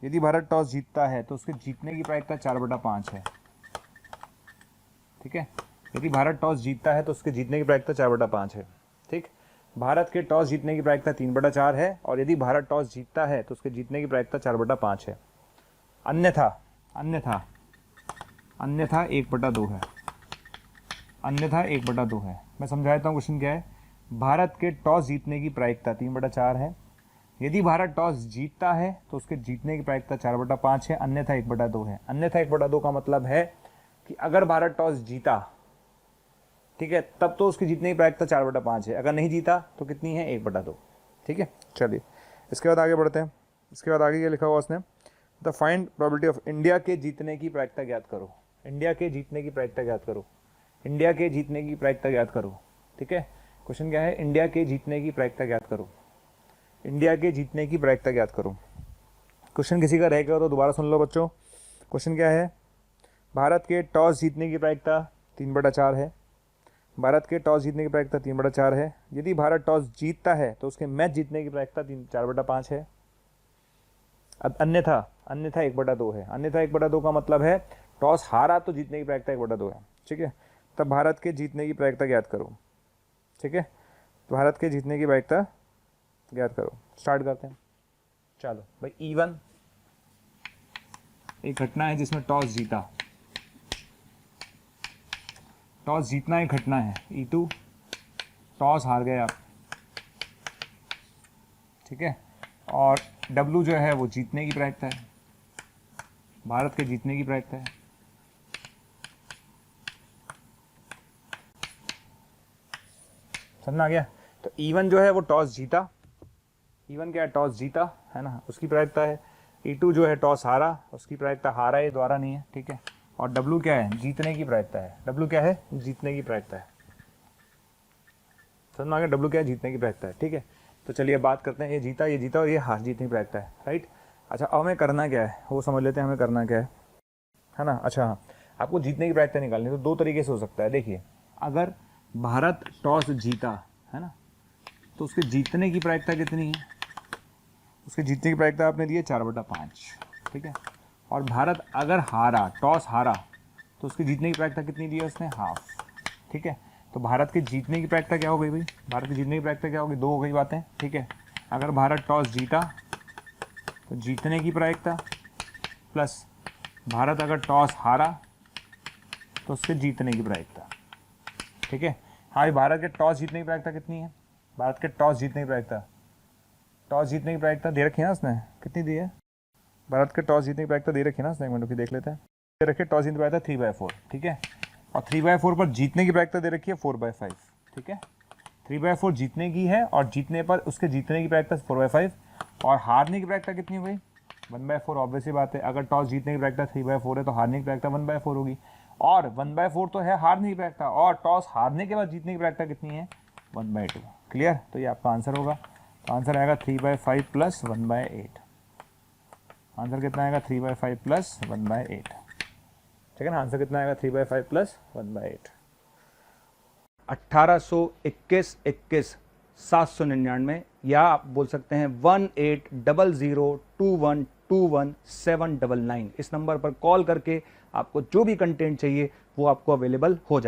यदि भारत टॉस जीतता है तो उसके जीतने की प्रायिकता 4/5 है, ठीक है। यदि भारत टॉस जीतता है तो उसके जीतने की प्रायिकता 4/5 है, ठीक। भारत के टॉस जीतने की प्रायिकता 3/4 है, और यदि भारत टॉस जीतता है तो उसके जीतने की प्रायिकता 4/5 है। अन्यथा 1/2 है। अन्यथा 1/2 है। मैं समझाता हूँ क्वेश्चन क्या है। भारत के टॉस जीतने की प्रायिकता 3/4 है, यदि भारत टॉस जीतता है तो उसके जीतने की प्रायिकता 4/5 है, अन्यथा 1/2 है। अन्यथा 1/2 का मतलब है कि अगर भारत टॉस जीता, ठीक है, तब तो उसकी जीतने की प्रायिकता 4/5 है, अगर नहीं जीता तो कितनी है, 1/2। ठीक है, चलिए इसके बाद आगे बढ़ते हैं। इसके बाद आगे क्या लिखा हुआ उसने, the find probability of India के जीतने की प्रायिकता ज्ञात करो। इंडिया के जीतने की प्रायिकता ज्ञात करो। इंडिया के जीतने की प्रायिकता ज्ञात करो। ठीक है, क्वेश्चन क्या है, इंडिया के जीतने की प्रायिकता ज्ञात करो। इंडिया के जीतने की प्रायिकता ज्ञात करो। क्वेश्चन किसी का रह गया तो दोबारा सुन लो बच्चों। क्वेश्चन क्या है, भारत के टॉस जीतने की प्रायिकता 3/4 है। भारत के टॉस जीतने की प्रायिकता 3/4 है। यदि भारत टॉस जीतता है तो उसके मैच जीतने की प्रायिकता 4/5 है। अब अन्यथा 1/2 है। अन्यथा 1/2 का मतलब है टॉस हारा तो जीतने की प्रायिकता 1/2 है। ठीक है, तब भारत के जीतने की प्रायिकता ज्ञात करो। ठीक है, तो भारत के जीतने की प्रायिकता ज्ञात करो। स्टार्ट करते हैं। चलो भाई, E1 एक घटना है जिसमें टॉस जीता, टॉस जीतना एक घटना है। E2 टॉस हार गए आप। ठीक है, और W जो है वो जीतने की प्रायिकता है, भारत के जीतने की प्रायिकता है। समझ में आ गया। तो E1 जो है वो टॉस जीता, E1 क्या है, टॉस जीता है ना, उसकी प्रायिकता है। E2 जो है टॉस हारा, उसकी प्रायिकता हारा ये द्वारा नहीं है। ठीक है, और W क्या है, जीतने की प्रायिकता है। W क्या है, जीतने की प्रायिकता है। समझ में आ गया, W क्या है, जीतने की प्रायिकता है। ठीक है, तो चलिए बात करते हैं, ये जीता और ये हार जीतने की प्रायिकता है। राइट, अच्छा अब हमें करना क्या है वो समझ लेते हैं, हमें करना क्या है ना। अच्छा हाँ, आपको जीतने की प्रायिकता निकालनी है तो 2 तरीके से हो सकता है। देखिए, अगर भारत टॉस जीता है ना, तो उसके जीतने की प्रायिकता कितनी है, उसके जीतने की प्रायिकता आपने दी है 4/5। ठीक है, और भारत अगर हारा, टॉस हारा, तो उसकी जीतने की प्रायिकता कितनी दी है उसने, हाफ। ठीक है, तो भारत के जीतने की प्रायिकता क्या हो गई भाई, भारत की जीतने की प्रायिकता क्या होगी, 2 हो गई बातें। ठीक है, अगर भारत टॉस जीता तो जीतने की प्रायिकता, प्लस भारत अगर टॉस हारा तो उसके जीतने की प्रायिकता। ठीक है, हाँ, भारत के टॉस जीतने की प्रायिकता कितनी है, भारत के टॉस जीतने की प्रायिकता, टॉस जीतने की प्रायिकता दे रखी है ना उसने, कितनी दी है, भारत के टॉस जीतने की प्रायिकता दे रखी है ना उसने, एक मिनट की देख लेते हैं। दे रखी है टॉस जीतने की प्रायिकता 3/4। ठीक है, और 3/4 पर जीतने की प्रायिकता दे रखी है 4/5। ठीक है, 3/4 जीतने की है और जीतने पर उसके जीतने की प्रायिकता 4/5, और हारने की प्रायिकता कितनी हो गई, 1/4। ऑब्वियसली बात है, अगर टॉस जीतने की प्रायिकता 3/4 है तो हारने की प्रायिकता 1/4 होगी, और 1/4 तो है हारने की प्रायिकता, और टॉस हारने के बाद जीतने की प्रायिकता कितनी है, 1/2। क्लियर, तो ये आपका आंसर होगा। तो आंसर आएगा 3/5 प्लस 1/8। आंसर कितना आएगा, 3/5 प्लस 1/8। ठीक है ना, आंसर कितना आएगा, 3/5 प्लस 1/8। 1821 799, या आप बोल सकते हैं 18002121 799। इस नंबर पर कॉल करके आपको जो भी कंटेंट चाहिए वो आपको अवेलेबल हो जाए।